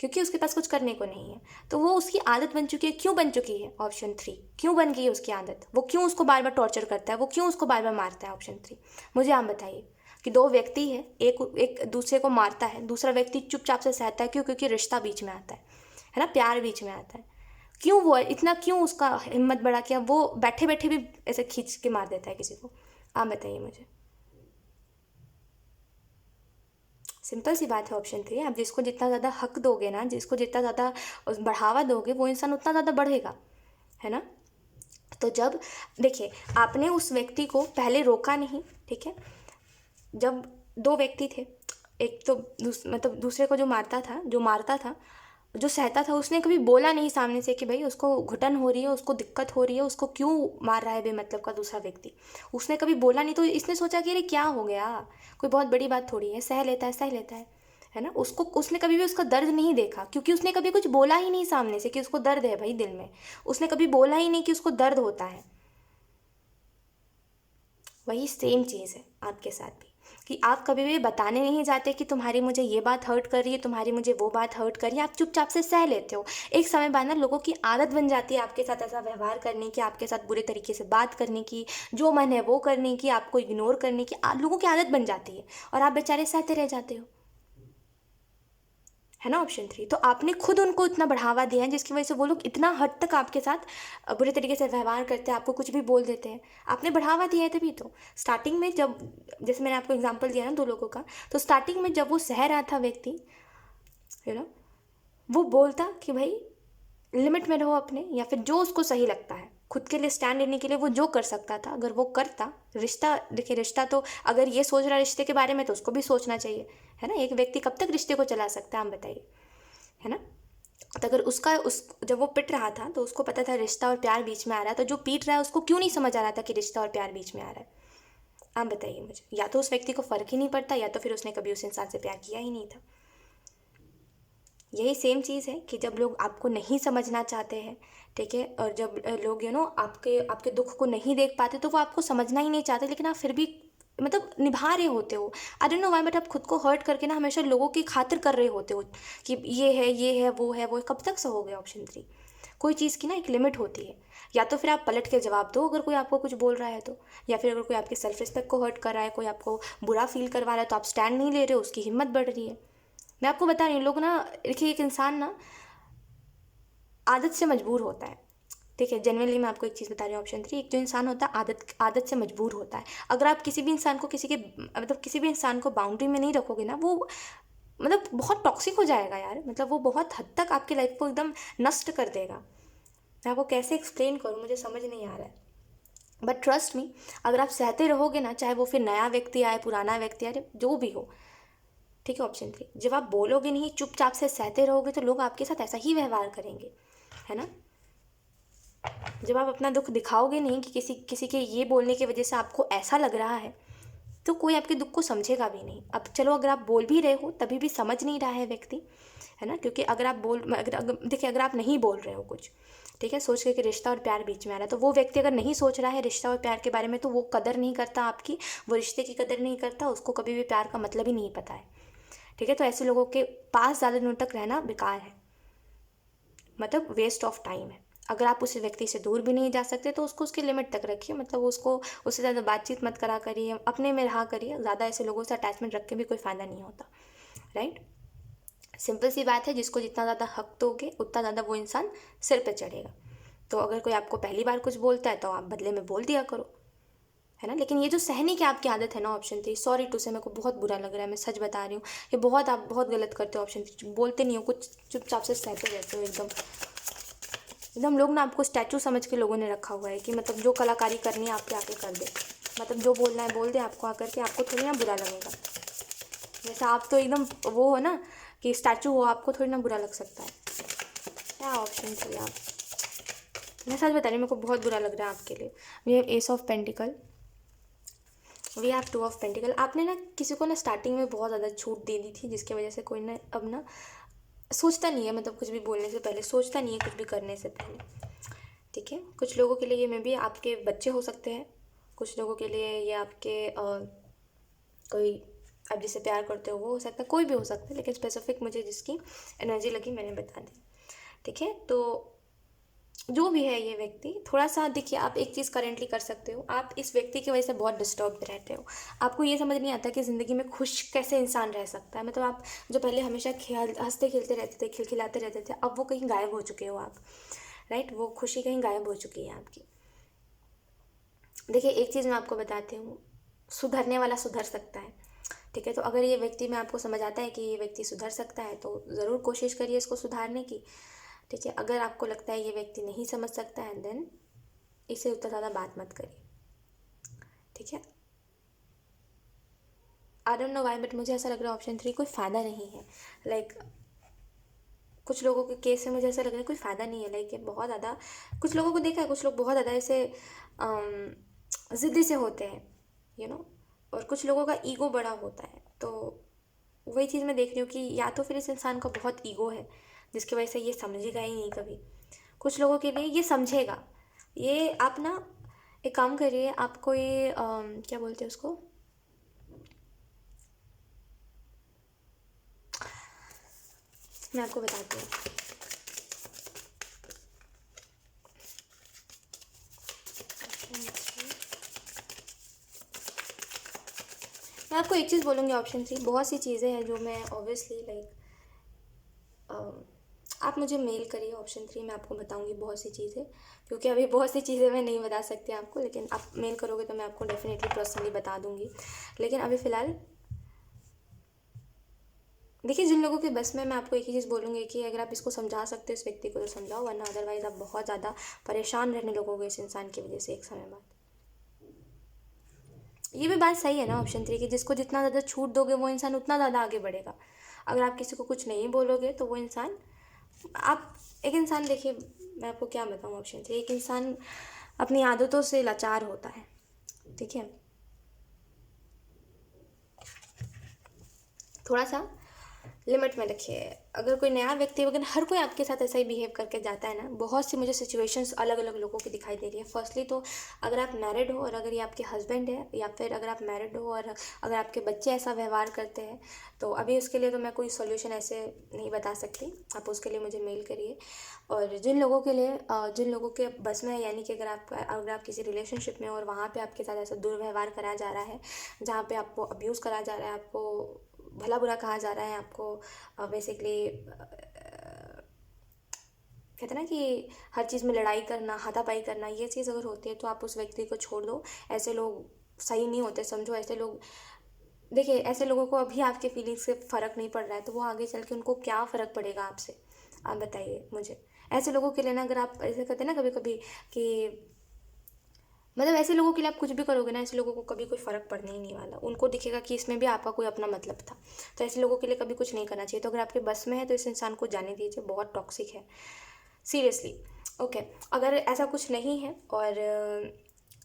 क्योंकि उसके पास कुछ करने को नहीं है। तो वो उसकी आदत बन चुकी है। क्यों बन चुकी है ऑप्शन 3, क्यों बन गई है उसकी आदत, वो क्यों उसको बार बार टॉर्चर करता है, वो क्यों उसको बार बार मारता है ऑप्शन 3। मुझे आप बताइए कि दो व्यक्ति है, एक दूसरे को मारता है, दूसरा व्यक्ति चुपचाप से सहता है, क्यों? क्योंकि रिश्ता बीच में आता है ना, प्यार बीच में आता है। क्यों वो इतना, क्यों उसका हिम्मत बढ़ा कि अब वो बैठे बैठे भी ऐसे खींच के मार देता है किसी को। आप बताइए मुझे। सिंपल सी बात है ऑप्शन 3। आप जिसको जितना ज़्यादा हक दोगे ना, जिसको जितना ज़्यादा बढ़ावा दोगे, वो इंसान उतना ज़्यादा बढ़ेगा, है ना। तो जब देखिए, आपने उस व्यक्ति को पहले रोका नहीं, ठीक है। जब दो व्यक्ति थे, एक तो मतलब दूसरे को जो मारता था, जो सहता था उसने कभी बोला नहीं सामने से कि भाई उसको घुटन हो रही है, उसको दिक्कत हो रही है, उसको क्यों मार रहा है बेमतलब का दूसरा व्यक्ति। उसने कभी बोला नहीं, तो इसने सोचा कि अरे क्या हो गया, कोई बहुत बड़ी बात थोड़ी है, सह लेता है सह लेता है ना। उसको उसने कभी भी उसका दर्द नहीं देखा, क्योंकि उसने कभी कुछ बोला ही नहीं सामने से कि उसको दर्द है भाई दिल में। उसने कभी बोला ही नहीं कि उसको दर्द होता है। वही सेम चीज़ है आपके साथ भी, कि आप कभी भी बताने नहीं जाते कि तुम्हारी मुझे ये बात हर्ट कर रही है, तुम्हारी मुझे वो बात हर्ट कर रही है, आप चुपचाप से सह लेते हो। एक समय बाद ना लोगों की आदत बन जाती है आपके साथ ऐसा व्यवहार करने की, आपके साथ बुरे तरीके से बात करने की, जो मन है वो करने की, आपको इग्नोर करने की, लोगों की आदत बन जाती है और आप बेचारे सहते रह जाते हो, है ना। ऑप्शन 3, तो आपने खुद उनको इतना बढ़ावा दिया है जिसकी वजह से वो लोग इतना हद तक आपके साथ बुरे तरीके से व्यवहार करते हैं, आपको कुछ भी बोल देते हैं। आपने बढ़ावा दिया है तभी तो। स्टार्टिंग में जब, जैसे मैंने आपको एग्जांपल दिया ना 2 लोगों का, तो स्टार्टिंग में जब वो सह रहा था व्यक्ति, यू नो, वो बोलता कि भाई लिमिट में रहो अपने, या फिर जो उसको सही लगता है खुद के लिए स्टैंड लेने के लिए वो जो कर सकता था अगर वो करता। रिश्ता, देखिए रिश्ता तो अगर ये सोच रहा है रिश्ते के बारे में तो उसको भी सोचना चाहिए, है ना। एक व्यक्ति कब तक रिश्ते को चला सकता है, आप बताइए, है ना। तो अगर उसका उस जब वो पिट रहा था तो उसको पता था रिश्ता और प्यार बीच में आ रहा है, तो जो पीट रहा है उसको क्यों नहीं समझ आ रहा था कि रिश्ता और प्यार बीच में आ रहा है। आप बताइए मुझे, या तो उस व्यक्ति को फ़र्क ही नहीं पड़ता, या तो फिर उसने कभी उस इंसान से प्यार किया ही नहीं था। यही सेम चीज़ है कि जब लोग आपको नहीं समझना चाहते हैं, ठीक है, और जब लोग आपके आपके दुख को नहीं देख पाते, तो वो आपको समझना ही नहीं चाहते, लेकिन आप फिर भी मतलब निभा रहे होते हो। I don't know why, but आप खुद को हर्ट करके ना हमेशा लोगों की खातिर कर रहे होते हो कि ये है वो है वो है। कब तक सहोगे। ऑप्शन 3, कोई चीज़ की ना एक लिमिट होती है। या तो फिर आप पलट के जवाब दो अगर कोई आपको कुछ बोल रहा है तो, या फिर अगर कोई आपके सेल्फ रिस्पेक्ट को हर्ट कर रहा है, कोई आपको बुरा फील करवा रहा है, तो आप स्टैंड नहीं ले रहे हो, उसकी हिम्मत बढ़ रही है। मैं आपको बता रही हूँ, लोग ना, देखिए एक इंसान ना आदत से मजबूर होता है, ठीक है। जनरली मैं आपको एक चीज़ बता रही हूँ। ऑप्शन 3, एक जो इंसान होता है आदत आदत से मजबूर होता है। अगर आप किसी भी इंसान को किसी के मतलब किसी भी इंसान को बाउंड्री में नहीं रखोगे ना, वो मतलब बहुत टॉक्सिक हो जाएगा यार, मतलब वो बहुत हद तक आपकी लाइफ को एकदम नष्ट कर देगा। मैं आपको कैसे एक्सप्लेन करूँ, मुझे समझ नहीं आ रहा है, बट ट्रस्ट मी, अगर आप सहते रहोगे ना, चाहे वो फिर नया व्यक्ति आए, पुराना व्यक्ति आए, जो भी हो, ठीक है। ऑप्शन 3, जब आप बोलोगे नहीं, चुपचाप से सहते रहोगे, तो लोग आपके साथ ऐसा ही व्यवहार करेंगे, है ना। जब आप अपना दुख दिखाओगे नहीं कि किसी किसी के ये बोलने की वजह से आपको ऐसा लग रहा है, तो कोई आपके दुख को समझेगा भी नहीं। अब चलो अगर आप बोल भी रहे हो तभी भी समझ नहीं रहा है व्यक्ति, है ना। क्योंकि अगर आप देखिए अगर आप नहीं बोल रहे हो कुछ, ठीक है, सोच के कि रिश्ता और प्यार बीच में आ रहा है, तो वो व्यक्ति अगर नहीं सोच रहा है रिश्ता और प्यार के बारे में, तो वो कदर नहीं करता आपकी, वो रिश्ते की कदर नहीं करता, उसको कभी भी प्यार का मतलब ही नहीं पता है, ठीक है। तो ऐसे लोगों के पास ज़्यादा दिनों तक रहना बेकार है, मतलब वेस्ट ऑफ टाइम है। अगर आप उस व्यक्ति से दूर भी नहीं जा सकते तो उसको उसकी लिमिट तक रखिए, मतलब उसको उससे ज़्यादा बातचीत मत करा करिए, अपने में रहा करिए। ज़्यादा ऐसे लोगों से अटैचमेंट रख के भी कोई फ़ायदा नहीं होता, राइट। सिंपल सी बात है, जिसको जितना ज़्यादा हक दोगे उतना ज़्यादा वो इंसान सिर पे चढ़ेगा। तो अगर कोई आपको पहली बार कुछ बोलता है तो आप बदले में बोल दिया करो, है ना। लेकिन ये जो सहने की आपकी आदत है ना, ऑप्शन 3, सॉरी टू से, मेरे को बहुत बुरा लग रहा है, मैं सच बता रही हूँ, ये बहुत आप बहुत गलत करते हो। ऑप्शन 3 बोलते नहीं हो कुछ, चुपचाप से सहते रहते हो एकदम एकदम। लोग ना आपको स्टैचू समझ के लोगों ने रखा हुआ है कि मतलब जो कलाकारी करनी है आपके आके कर दे, मतलब जो बोलना है बोल दे आपको आकर के, आपको थोड़ी ना बुरा लगेगा। जैसे आप तो एकदम वो हो ना कि स्टैचू हो, आपको थोड़ी ना बुरा लग सकता है। क्या ऑप्शन चाहिए आप, मैं सच बता रही हूँ, मेरे को बहुत बुरा लग रहा है आपके लिए। We have ace of pentacle, we have 2 of pentacle. आपने ना किसी को ना स्टार्टिंग में बहुत ज़्यादा छूट दे दी थी, जिसकी वजह से कोई ना अब ना सोचता नहीं है, मतलब कुछ भी बोलने से पहले सोचता नहीं है, कुछ भी करने से पहले, ठीक है। कुछ लोगों के लिए ये में भी आपके बच्चे हो सकते हैं, कुछ लोगों के लिए ये आपके कोई आप जिससे प्यार करते हो वो हो सकता है, कोई भी हो सकता है, लेकिन स्पेसिफिक मुझे जिसकी एनर्जी लगी मैंने बता दी, ठीक है। तो जो भी है ये व्यक्ति, थोड़ा सा देखिए, आप एक चीज़ करेंटली कर सकते हो, आप इस व्यक्ति की वजह से बहुत डिस्टर्ब रहते हो। आपको ये समझ नहीं आता कि ज़िंदगी में खुश कैसे इंसान रह सकता है, मतलब आप जो पहले हमेशा खेल हंसते खेलते रहते थे, खिलखिलाते रहते थे, अब वो कहीं गायब हो चुके हो आप, राइट। वो खुशी कहीं गायब हो चुकी है आपकी। देखिए एक चीज़ मैं आपको बताती हूँ, सुधरने वाला सुधर सकता है, ठीक है। तो अगर ये व्यक्ति में आपको समझ आता है कि ये व्यक्ति सुधर सकता है तो ज़रूर कोशिश करिए इसको सुधारने की, ठीक है। अगर आपको लगता है ये व्यक्ति नहीं समझ सकता है, देन इसे उतना ज़्यादा बात मत करिए, ठीक है। I don't know why, but मुझे ऐसा लग रहा है ऑप्शन 3 कोई फ़ायदा नहीं है, लाइक कुछ लोगों के केस में मुझे ऐसा लग रहा है कोई फ़ायदा नहीं है, लाइक बहुत ज़्यादा कुछ लोगों को देखा है, कुछ लोग बहुत ज़्यादा ऐसे ज़िद्दी से होते हैं, और कुछ लोगों का ईगो बड़ा होता है। तो वही चीज़ मैं देख रही हूँ कि या तो फिर इस इंसान का बहुत ईगो है जिसकी वजह से ये समझेगा ही नहीं कभी। कुछ लोगों के लिए ये समझेगा। ये आप ना एक काम करिए, आपको ये क्या बोलते हैं उसको, मैं आपको बताती हूँ। मैं आपको एक चीज़ बोलूँगी, ऑप्शन 3 बहुत सी चीज़ें हैं जो मैं ऑब्वियसली लाइक आप मुझे मेल करिए ऑप्शन 3, मैं आपको बताऊंगी बहुत सी चीज़ें, क्योंकि अभी बहुत सी चीज़ें मैं नहीं बता सकती आपको, लेकिन आप मेल करोगे तो मैं आपको डेफिनेटली पर्सनली बता दूंगी। लेकिन अभी फ़िलहाल देखिए, जिन लोगों के बस में, मैं आपको एक ही चीज़ बोलूँगी कि अगर आप इसको समझा सकते हो इस व्यक्ति को तो समझाओ, वरना अदरवाइज़ आप बहुत ज़्यादा परेशान रहने लगोगे इस इंसान की वजह से एक समय बाद। ये भी बात सही है ना ऑप्शन 3 की, जिसको जितना ज़्यादा छूट दोगे वो इंसान उतना ज़्यादा आगे बढ़ेगा। अगर आप किसी को कुछ नहीं बोलोगे तो वो इंसान, आप एक इंसान देखिए, मैं आपको क्या बताऊँ ऑप्शन 3, एक इंसान अपनी आदतों से लाचार होता है, ठीक है। थोड़ा सा लिमिट में रखिए। अगर कोई नया व्यक्ति, अगर हर कोई आपके साथ ऐसा ही बिहेव करके जाता है ना, बहुत सी मुझे सिचुएशंस अलग अलग लोगों की दिखाई दे रही है। फर्स्टली तो अगर आप मैरिड हो और अगर ये आपके हस्बैंड है, या फिर अगर आप मैरिड हो और अगर आपके बच्चे ऐसा व्यवहार करते हैं, तो अभी उसके लिए तो मैं कोई सोल्यूशन ऐसे नहीं बता सकती, आप उसके लिए मुझे मेल करिए। और जिन लोगों के लिए जिन लोगों के बस में है, यानी कि अगर आप किसी रिलेशनशिप में हो और वहाँ पे आपके साथ ऐसा दुर्व्यवहार कराया जा रहा है, जहाँ पे आपको अब्यूज़ करा जा रहा है, आपको भला बुरा कहा जा रहा है, आपको बेसिकली कहते हैं ना कि हर चीज़ में लड़ाई करना, हाथापाई करना, ये चीज़ अगर होती है तो आप उस व्यक्ति को छोड़ दो। ऐसे लोग सही नहीं होते, समझो। ऐसे लोग, देखिए, ऐसे लोगों को अभी आपके फीलिंग्स से फ़र्क नहीं पड़ रहा है, तो वो आगे चल के उनको क्या फ़र्क पड़ेगा आपसे, आप बताइए मुझे। ऐसे लोगों के लिए ना, अगर आप ऐसे करते हैं ना कभी कभी कि मतलब ऐसे लोगों के लिए आप कुछ भी करोगे ना, ऐसे लोगों को कभी कोई फ़र्क पड़ने ही नहीं वाला। उनको दिखेगा कि इसमें भी आपका कोई अपना मतलब था। तो ऐसे लोगों के लिए कभी कुछ नहीं करना चाहिए। तो अगर आपके बस में है तो इस इंसान को जाने दीजिए, बहुत टॉक्सिक है, सीरियसली। ओके, अगर ऐसा कुछ नहीं है और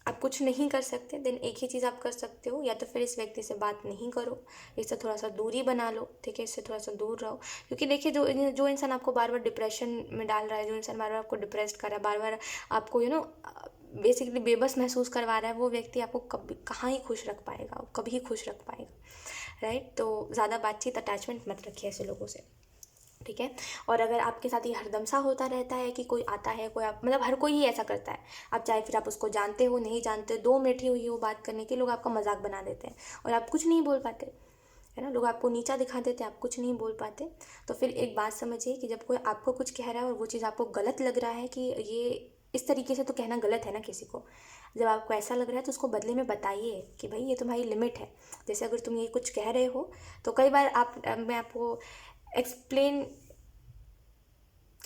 आप कुछ नहीं कर सकते, देन एक ही चीज़ आप कर सकते हो, या तो फिर इस व्यक्ति से बात नहीं करो, इससे थोड़ा सा दूरी बना लो, ठीक है, इससे थोड़ा सा दूर रहो। क्योंकि देखिए, जो जो इंसान आपको बार बार डिप्रेशन में डाल रहा है, जो इंसान बार बार आपको डिप्रेस्ड कर रहा है, बार बार आपको बेसिकली बेबस महसूस करवा रहा है, वो व्यक्ति आपको कभी कहाँ ही खुश रख पाएगा, कभी ही खुश रख पाएगा, राइट। तो ज़्यादा बातचीत, अटैचमेंट मत रखिए ऐसे लोगों से, ठीक है। और अगर आपके साथ ये हरदम सा होता रहता है कि कोई आता है, कोई आप मतलब हर कोई ही ऐसा करता है, आप चाहे फिर आप उसको जानते हो नहीं जानते, 2 मिनट ही हुई हो बात करने के, लोग आपका मजाक बना देते हैं और आप कुछ नहीं बोल पाते, है ना। लोग आपको नीचा दिखा देते हैं, आप कुछ नहीं बोल पाते। तो फिर एक बात समझिए कि जब कोई आपको कुछ कह रहा है और वो चीज़ आपको गलत लग रहा है कि ये इस तरीके से तो कहना गलत है ना किसी को, जब आपको ऐसा लग रहा है तो उसको बदले में बताइए कि भाई ये तुम्हारी लिमिट है। जैसे अगर तुम ये कुछ कह रहे हो तो कई बार मैं आपको एक्सप्लेन,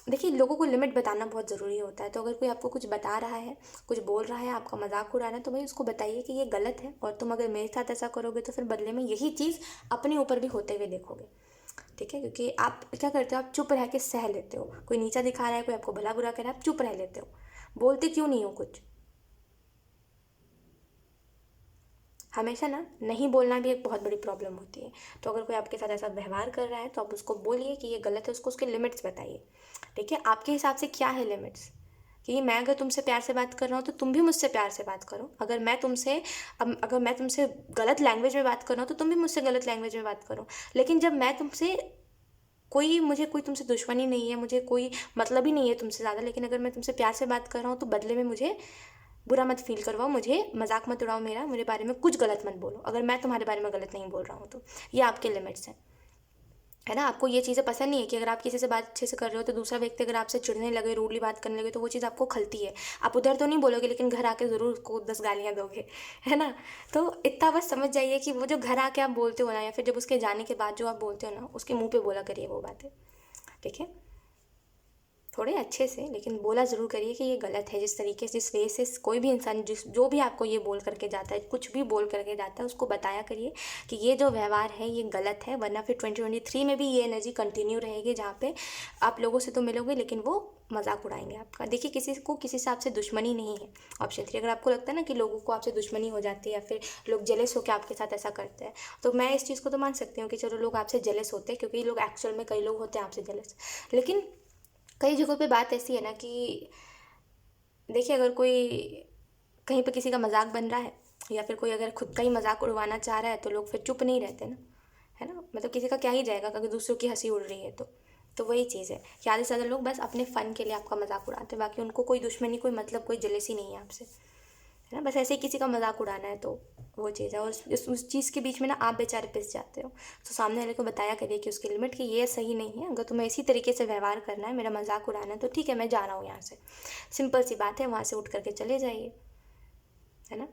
देखिए, लोगों को लिमिट बताना बहुत ज़रूरी होता है। तो अगर कोई आपको कुछ बता रहा है, कुछ बोल रहा है, आपका मजाक उड़ा रहा है, तो भाई उसको बताइए कि ये गलत है, और तुम अगर मेरे साथ ऐसा करोगे तो फिर बदले में यही चीज़ अपने ऊपर भी होते हुए देखोगे, ठीक है। क्योंकि आप क्या करते हो, आप चुप रह के सह लेते हो। कोई नीचा दिखा रहा है, कोई आपको भला बुरा कर रहा है, आप चुप रह लेते हो, बोलते क्यों नहीं हो कुछ। हमेशा ना नहीं बोलना भी एक बहुत बड़ी प्रॉब्लम होती है। तो अगर कोई आपके साथ ऐसा व्यवहार कर रहा है तो आप उसको बोलिए कि ये गलत है, उसको उसके लिमिट्स बताइए, ठीक है। आपके हिसाब से क्या है लिमिट्स, कि मैं अगर तुमसे प्यार से बात कर रहा हूँ तो तुम भी मुझसे प्यार से बात करो। अगर मैं तुमसे गलत लैंग्वेज में बात कर रहा हूँ तो तुम भी मुझसे गलत लैंग्वेज में बात करो। लेकिन जब मैं तुमसे मुझे कोई तुमसे दुश्मनी नहीं है, मुझे कोई मतलब ही नहीं है तुमसे ज़्यादा, लेकिन अगर मैं तुमसे प्यार से बात कर रहा हूँ तो बदले में मुझे बुरा मत फील करवाओ, मुझे मजाक मत उड़ाओ, मेरे बारे में कुछ गलत मत बोलो, अगर मैं तुम्हारे बारे में गलत नहीं बोल रहा हूँ तो। ये आपके लिमिट्स हैं, है ना। आपको ये चीज़ें पसंद नहीं है कि अगर आप किसी से बात अच्छे से कर रहे हो तो दूसरा व्यक्ति अगर आपसे चिढ़ने लगे, रूडली बात करने लगे, तो वो चीज़ आपको खलती है। आप उधर तो नहीं बोलोगे, लेकिन घर आके ज़रूर उसको 10 गालियाँ दोगे, है ना। तो इतना बस समझ जाइए कि वो जो घर आके आप बोलते हो ना, या फिर जब उसके जाने के बाद जो आप बोलते हो ना, उसके मुँह पे बोला करिए वो बातें, ठीक है। थोड़े अच्छे से, लेकिन बोला ज़रूर करिए कि ये गलत है। जिस तरीके से, जिस वे से कोई भी इंसान जो भी आपको ये बोल करके जाता है, कुछ भी बोल करके जाता है, उसको बताया करिए कि ये जो व्यवहार है ये गलत है, वरना फिर 2023 में भी ये एनर्जी कंटिन्यू रहेगी, जहाँ पे आप लोगों से तो मिलोगे लेकिन वो मजाक उड़ाएंगे आपका। देखिए, किसी को किसी से आपसे दुश्मनी नहीं है। ऑप्शन 3, अगर आपको लगता है ना कि लोगों को आपसे दुश्मनी हो जाती है या फिर लोग जेलस होकर आपके साथ ऐसा करते हैं, तो मैं इस चीज़ को तो मान सकती हूँ कि चलो लोग आपसे जेलस होते हैं, क्योंकि लोग एक्चुअल में कई लोग होते हैं आपसे जेलस। लेकिन कई जगहों पे बात ऐसी है ना कि देखिए, अगर कोई कहीं पे किसी का मजाक बन रहा है या फिर कोई अगर खुद का ही मजाक उड़वाना चाह रहा है, तो लोग फिर चुप नहीं रहते ना, है ना। मतलब किसी का क्या ही जाएगा अगर दूसरों की हंसी उड़ रही है तो वही चीज़ है कि आधे से ज़्यादा लोग बस अपने फ़न के लिए आपका मजाक उड़ाते हैं, बाकी उनको कोई दुश्मनी, कोई मतलब, कोई जेलसी नहीं है आपसे, है ना। बस ऐसे ही किसी का मजाक उड़ाना है, तो वो चीज़ है। और उस चीज़ के बीच में ना आप बेचारे पिस जाते हो, तो सामने वाले को बताया करिए कि उसकी लिमिट, कि ये सही नहीं है। अगर तुम्हें इसी तरीके से व्यवहार करना है, मेरा मजाक उड़ाना है, तो ठीक है, मैं जा रहा हूँ यहाँ से। सिंपल सी बात है, वहाँ से उठ करके चले जाइए, है ना।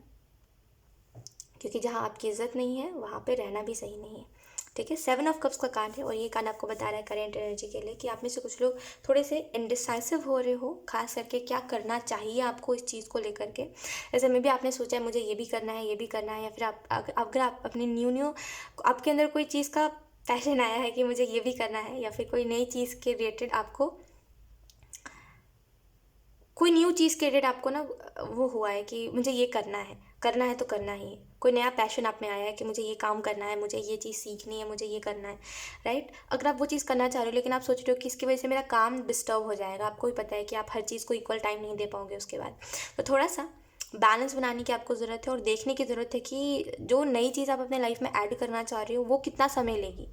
क्योंकि जहाँ आपकी इज्जत नहीं है वहाँ पे रहना भी सही नहीं है। ठीक है, 7 ऑफ कप्स का कार्ड है, और ये कार्ड आपको बता रहा है करेंट एनर्जी के लिए कि आप में से कुछ लोग थोड़े से इनडिसाइसिव हो रहे हो, खास करके क्या करना चाहिए आपको इस चीज़ को लेकर के। जैसे मे भी आपने सोचा है मुझे ये भी करना है, ये भी करना है, या फिर आप अगर आप अपनी न्यू आपके अंदर कोई चीज़ का पैशन आया है कि मुझे ये भी करना है, या फिर कोई नई चीज़ के रिलेटेड आपको, कोई न्यू चीज़ के रिलेटेड आपको ना वो हुआ है कि मुझे ये करना है तो करना ही है। कोई नया पैशन आप में आया है कि मुझे ये काम करना है, मुझे ये चीज़ सीखनी है, मुझे ये करना है, राइट। अगर आप वो चीज़ करना चाह रहे हो लेकिन आप सोच रहे हो कि इसकी वजह से मेरा काम डिस्टर्ब हो जाएगा, आपको भी पता है कि आप हर चीज़ को इक्वल टाइम नहीं दे पाओगे उसके बाद, तो थोड़ा सा बैलेंस बनाने की आपको ज़रूरत है, और देखने की ज़रूरत है कि जो नई चीज़ आप अपने लाइफ में ऐड करना चाह रहे हो वो कितना समय लेगी।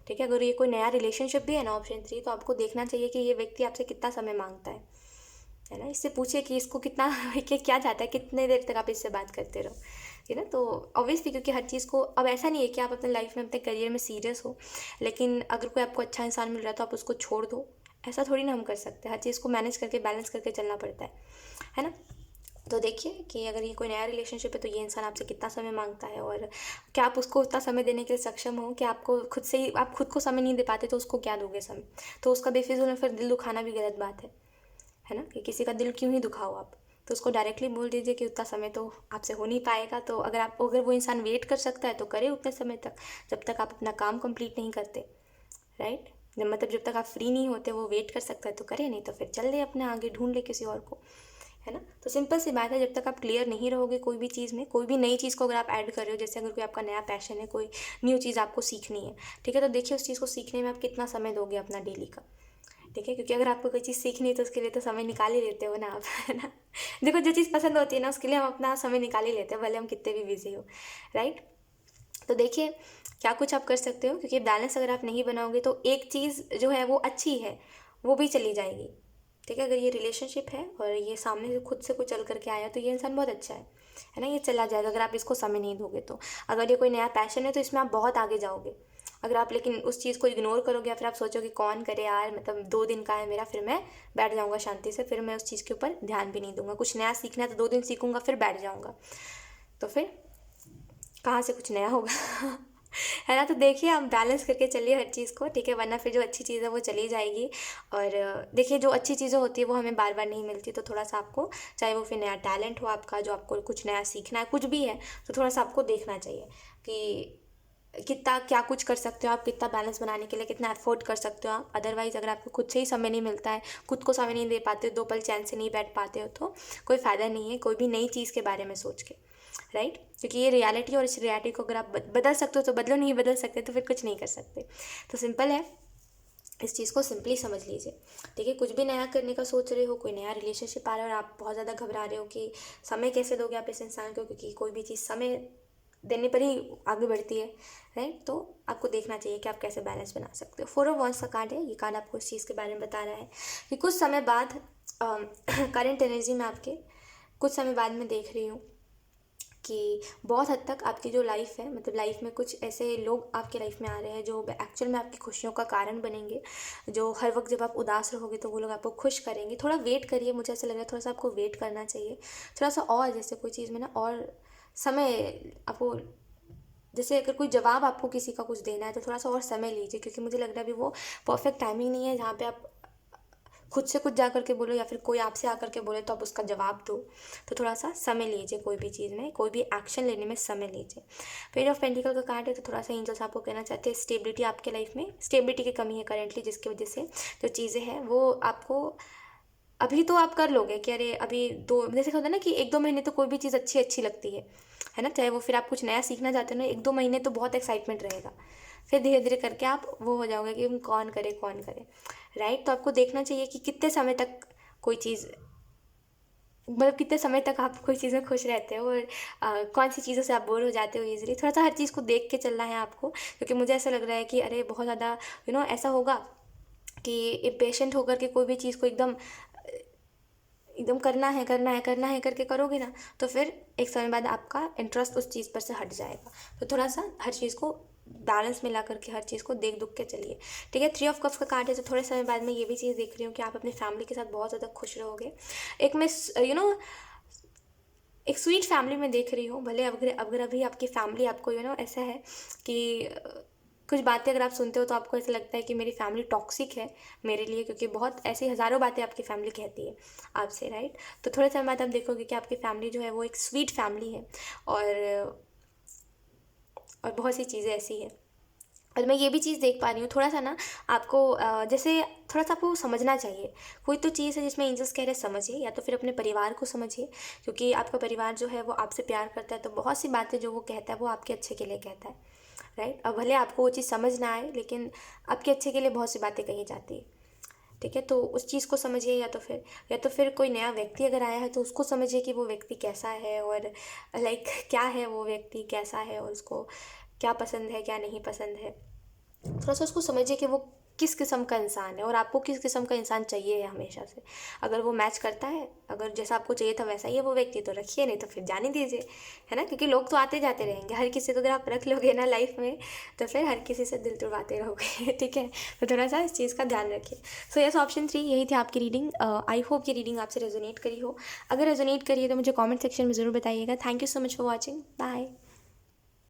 ठीक है, अगर ये कोई नया रिलेशनशिप भी है ना, ऑप्शन 3, तो आपको देखना चाहिए कि ये व्यक्ति आपसे कितना समय मांगता है ना। इससे पूछिए कि इसको कितना कि क्या चाहता है, कितने देर तक आप इससे बात करते रहो, है ना। तो ऑब्वियसली, क्योंकि हर चीज़ को, अब ऐसा नहीं है कि आप अपने लाइफ में, अपने करियर में सीरियस हो, लेकिन अगर कोई आपको अच्छा इंसान मिल रहा है तो आप उसको छोड़ दो, ऐसा थोड़ी ना हम कर सकते हैं। हर चीज़ को मैनेज करके, बैलेंस करके चलना पड़ता है ना। तो देखिए कि अगर ये कोई नया रिलेशनशिप है तो ये इंसान आपसे कितना समय मांगता है, और क्या आप उसको उतना समय देने के लिए सक्षम हो, कि आपको खुद से ही, आप खुद को समय नहीं दे पाते तो उसको क्या दोगे समय। तो उसका बेफिजूल में फिर दिल दुखाना भी गलत बात है ना, कि किसी का दिल क्यों ही दुखाओ आप। तो उसको डायरेक्टली बोल दीजिए कि उतना समय तो आपसे हो नहीं पाएगा, तो अगर वो इंसान वेट कर सकता है तो करे उतने समय तक, जब तक आप अपना काम कंप्लीट नहीं करते, राइट। मतलब जब तक आप फ्री नहीं होते वो वेट कर सकता है तो करे, नहीं तो फिर चल दे अपने आगे, ढूंढ ले किसी और को, है ना। तो सिंपल सी बात है, जब तक आप क्लियर नहीं रहोगे कोई भी चीज़ में, कोई भी नई चीज़ को अगर आप ऐड कर रहे हो, जैसे अगर कोई आपका नया पैशन है, कोई न्यू चीज़ आपको सीखनी है, ठीक है, तो देखिए उस चीज़ को सीखने में आप कितना समय दोगे अपना डेली का। ठीक है, क्योंकि अगर आपको कोई चीज़ सीखनी है तो उसके लिए तो समय निकाल ही लेते हो ना आप, है ना। देखो, जो चीज़ पसंद होती है ना उसके लिए हम अपना समय निकाल ही लेते हैं, भले हम कितने भी बिजी हो, राइट। तो देखिए क्या कुछ आप कर सकते हो, क्योंकि बैलेंस अगर आप नहीं बनाओगे तो एक चीज़ जो है वो अच्छी है वो भी चली जाएगी। ठीक है, अगर ये रिलेशनशिप है और ये सामने से खुद से कोई चल करके आया तो ये इंसान बहुत अच्छा है ना, ये चला जाएगा अगर आप इसको समय नहीं दोगे तो। अगर ये कोई नया पैशन है तो इसमें आप बहुत आगे जाओगे। अगर आप लेकिन उस चीज़ को इग्नोर करोगे या फिर आप सोचोगे कौन करे यार, मतलब 2 दिन का है मेरा, फिर मैं बैठ जाऊँगा शांति से, फिर मैं उस चीज़ के ऊपर ध्यान भी नहीं दूंगा। कुछ नया सीखना है तो 2 दिन सीखूंगा फिर बैठ जाऊँगा, तो फिर कहाँ से कुछ नया होगा। है ना। तो देखिए आप बैलेंस करके चलिए हर चीज़ को, ठीक है, वरना फिर जो अच्छी चीज़ है वो चली जाएगी। और देखिए जो अच्छी चीज़ें होती है वो हमें बार बार नहीं मिलती, तो थोड़ा सा आपको, चाहे वो फिर नया टैलेंट हो आपका, जो आपको कुछ नया सीखना है, कुछ भी है, तो थोड़ा सा आपको देखना चाहिए कि कितना क्या कुछ कर सकते हो आप, कितना बैलेंस बनाने के लिए कितना एफर्ट कर सकते हो आप। अदरवाइज़ अगर आपको खुद से ही समय नहीं मिलता है, खुद को समय नहीं दे पाते हो, 2 पल चैन से नहीं बैठ पाते हो, तो कोई फ़ायदा नहीं है कोई भी नई चीज़ के बारे में सोच के, राइट। क्योंकि ये रियलिटी, और इस रियलिटी को अगर आप बदल सकते हो तो बदलो, नहीं बदल सकते तो फिर कुछ नहीं कर सकते। तो सिंपल है, इस चीज़ को सिंपली समझ लीजिए। ठीक है, कुछ भी नया करने का सोच रहे हो, कोई नया रिलेशनशिप आ रहा है और आप बहुत ज़्यादा घबरा रहे हो कि समय कैसे दोगे आप इस इंसान को, क्योंकि कोई भी चीज़ समय देने पर ही आगे बढ़ती है, राइट। तो आपको देखना चाहिए कि आप कैसे बैलेंस बना सकते हो। 4 ऑफ वॉन्ड्स का कार्ड है, ये कार्ड आपको इस चीज़ के बारे में बता रहा है कि कुछ समय बाद करंट एनर्जी में आपके कुछ समय बाद मैं देख रही हूँ कि बहुत हद तक आपकी जो लाइफ है, मतलब लाइफ में कुछ ऐसे लोग आपके लाइफ में आ रहे हैं जो एक्चुअल में आपकी खुशियों का कारण बनेंगे, जो हर वक्त जब आप उदास रहोगे तो वो लोग आपको खुश करेंगे। थोड़ा वेट करिए, मुझे ऐसा लग रहा है थोड़ा सा आपको वेट करना चाहिए, थोड़ा सा, और जैसे कोई चीज़ में ना और समय आपको, जैसे अगर कोई जवाब आपको किसी का कुछ देना है तो थोड़ा सा और समय लीजिए, क्योंकि मुझे लग रहा है अभी वो परफेक्ट टाइमिंग नहीं है जहाँ पे आप खुद से कुछ जा कर के बोलो या फिर कोई आपसे आकर के बोले तो आप उसका जवाब दो। तो थोड़ा सा समय लीजिए, कोई भी चीज़ में, कोई भी एक्शन लेने में समय लीजिए। पेज ऑफ पेंटिकल का कार्ड है, तो थोड़ा सा एंजल्स आपको कहना चाहते हैं स्टेबिलिटी आपके लाइफ में, स्टेबिलिटी की कमी है करेंटली, जिसकी वजह से जो चीज़ें हैं वो आपको अभी तो आप कर लोगे कि अरे अभी दो, जैसे होता है ना कि 1-2 महीने तो कोई भी चीज़ अच्छी अच्छी लगती है ना, चाहे वो फिर आप कुछ नया सीखना चाहते हो ना, 1-2 महीने तो बहुत एक्साइटमेंट रहेगा, फिर धीरे धीरे करके आप वो हो जाओगे कि कौन करे कौन करे, राइट। तो आपको देखना चाहिए कि कितने समय तक कोई चीज़, मतलब कितने समय तक आप कोई चीज़ में खुश रहते हो, और कौन सी चीज़ों से आप बोर हो जाते हो ईजिली। थोड़ा सा हर चीज़ को देख के चलना है आपको, क्योंकि मुझे ऐसा लग रहा है कि अरे बहुत ज़्यादा ऐसा होगा कि इम्पेशेंट होकर के कोई भी चीज़ को एकदम एकदम करना है करना है करना है करके करोगे ना, तो फिर एक समय बाद आपका इंटरेस्ट उस चीज़ पर से हट जाएगा। तो थोड़ा सा हर चीज़ को बैलेंस में ला करके हर चीज़ को देख दुख के चलिए, ठीक है। 3 ऑफ कप्स का कार्ड है, तो थोड़े समय बाद मैं ये भी चीज़ देख रही हूँ कि आप अपनी फैमिली के साथ बहुत ज़्यादा खुश रहोगे। एक मैं एक स्वीट फैमिली में देख रही हूँ, भले अगर अगर अभी आपकी फैमिली आपको ऐसा है कि कुछ बातें अगर आप सुनते हो तो आपको ऐसा लगता है कि मेरी फैमिली टॉक्सिक है मेरे लिए, क्योंकि बहुत ऐसी हज़ारों बातें आपकी फैमिली कहती है आपसे, राइट। तो थोड़े समय बाद आप देखोगे कि आपकी फैमिली जो है वो एक स्वीट फैमिली है, और बहुत सी चीज़ें ऐसी हैं। और मैं ये भी चीज़ देख पा रही हूँ थोड़ा सा ना, आपको जैसे थोड़ा सा आपको समझना चाहिए, कोई तो चीज़ है जिसमें एंजल्स कह रहे समझिए, या तो फिर अपने परिवार को समझिए, क्योंकि आपका परिवार जो है वो आपसे प्यार करता है, तो बहुत सी बातें जो वो कहता है वो आपके अच्छे के लिए कहता है, राइट। अब भले आपको वो चीज़ समझ ना आए, लेकिन आपके अच्छे के लिए बहुत सी बातें कही जाती है, ठीक है। तो उस चीज़ को समझिए, या तो फिर कोई नया व्यक्ति अगर आया है तो उसको समझिए कि वो व्यक्ति कैसा है, और लाइक क्या है वो व्यक्ति कैसा है, और उसको क्या पसंद है क्या नहीं पसंद है। थोड़ा सा उसको समझिए कि वो किस किस्म का इंसान है, और आपको किस किस्म का इंसान चाहिए है हमेशा से। अगर वो मैच करता है, अगर जैसा आपको चाहिए था वैसा ही है वो व्यक्ति, तो रखिए, नहीं तो फिर जाने दीजिए, है ना, क्योंकि लोग तो आते जाते रहेंगे, हर किसी को अगर आप रख लोगे ना लाइफ में तो फिर हर किसी से दिल तुड़वाते रहोगे ठीक है। तो थोड़ा सा इस चीज़ का ध्यान रखिए। सो यस, ऑप्शन 3 यही थी आपकी रीडिंग। आई होप ये रीडिंग आपसे रेजोनेट करी हो। अगर रेजोनेट करी है तो मुझे कॉमेंट सेक्शन में ज़रूर बताइएगा। Thank you so much for watching, bye.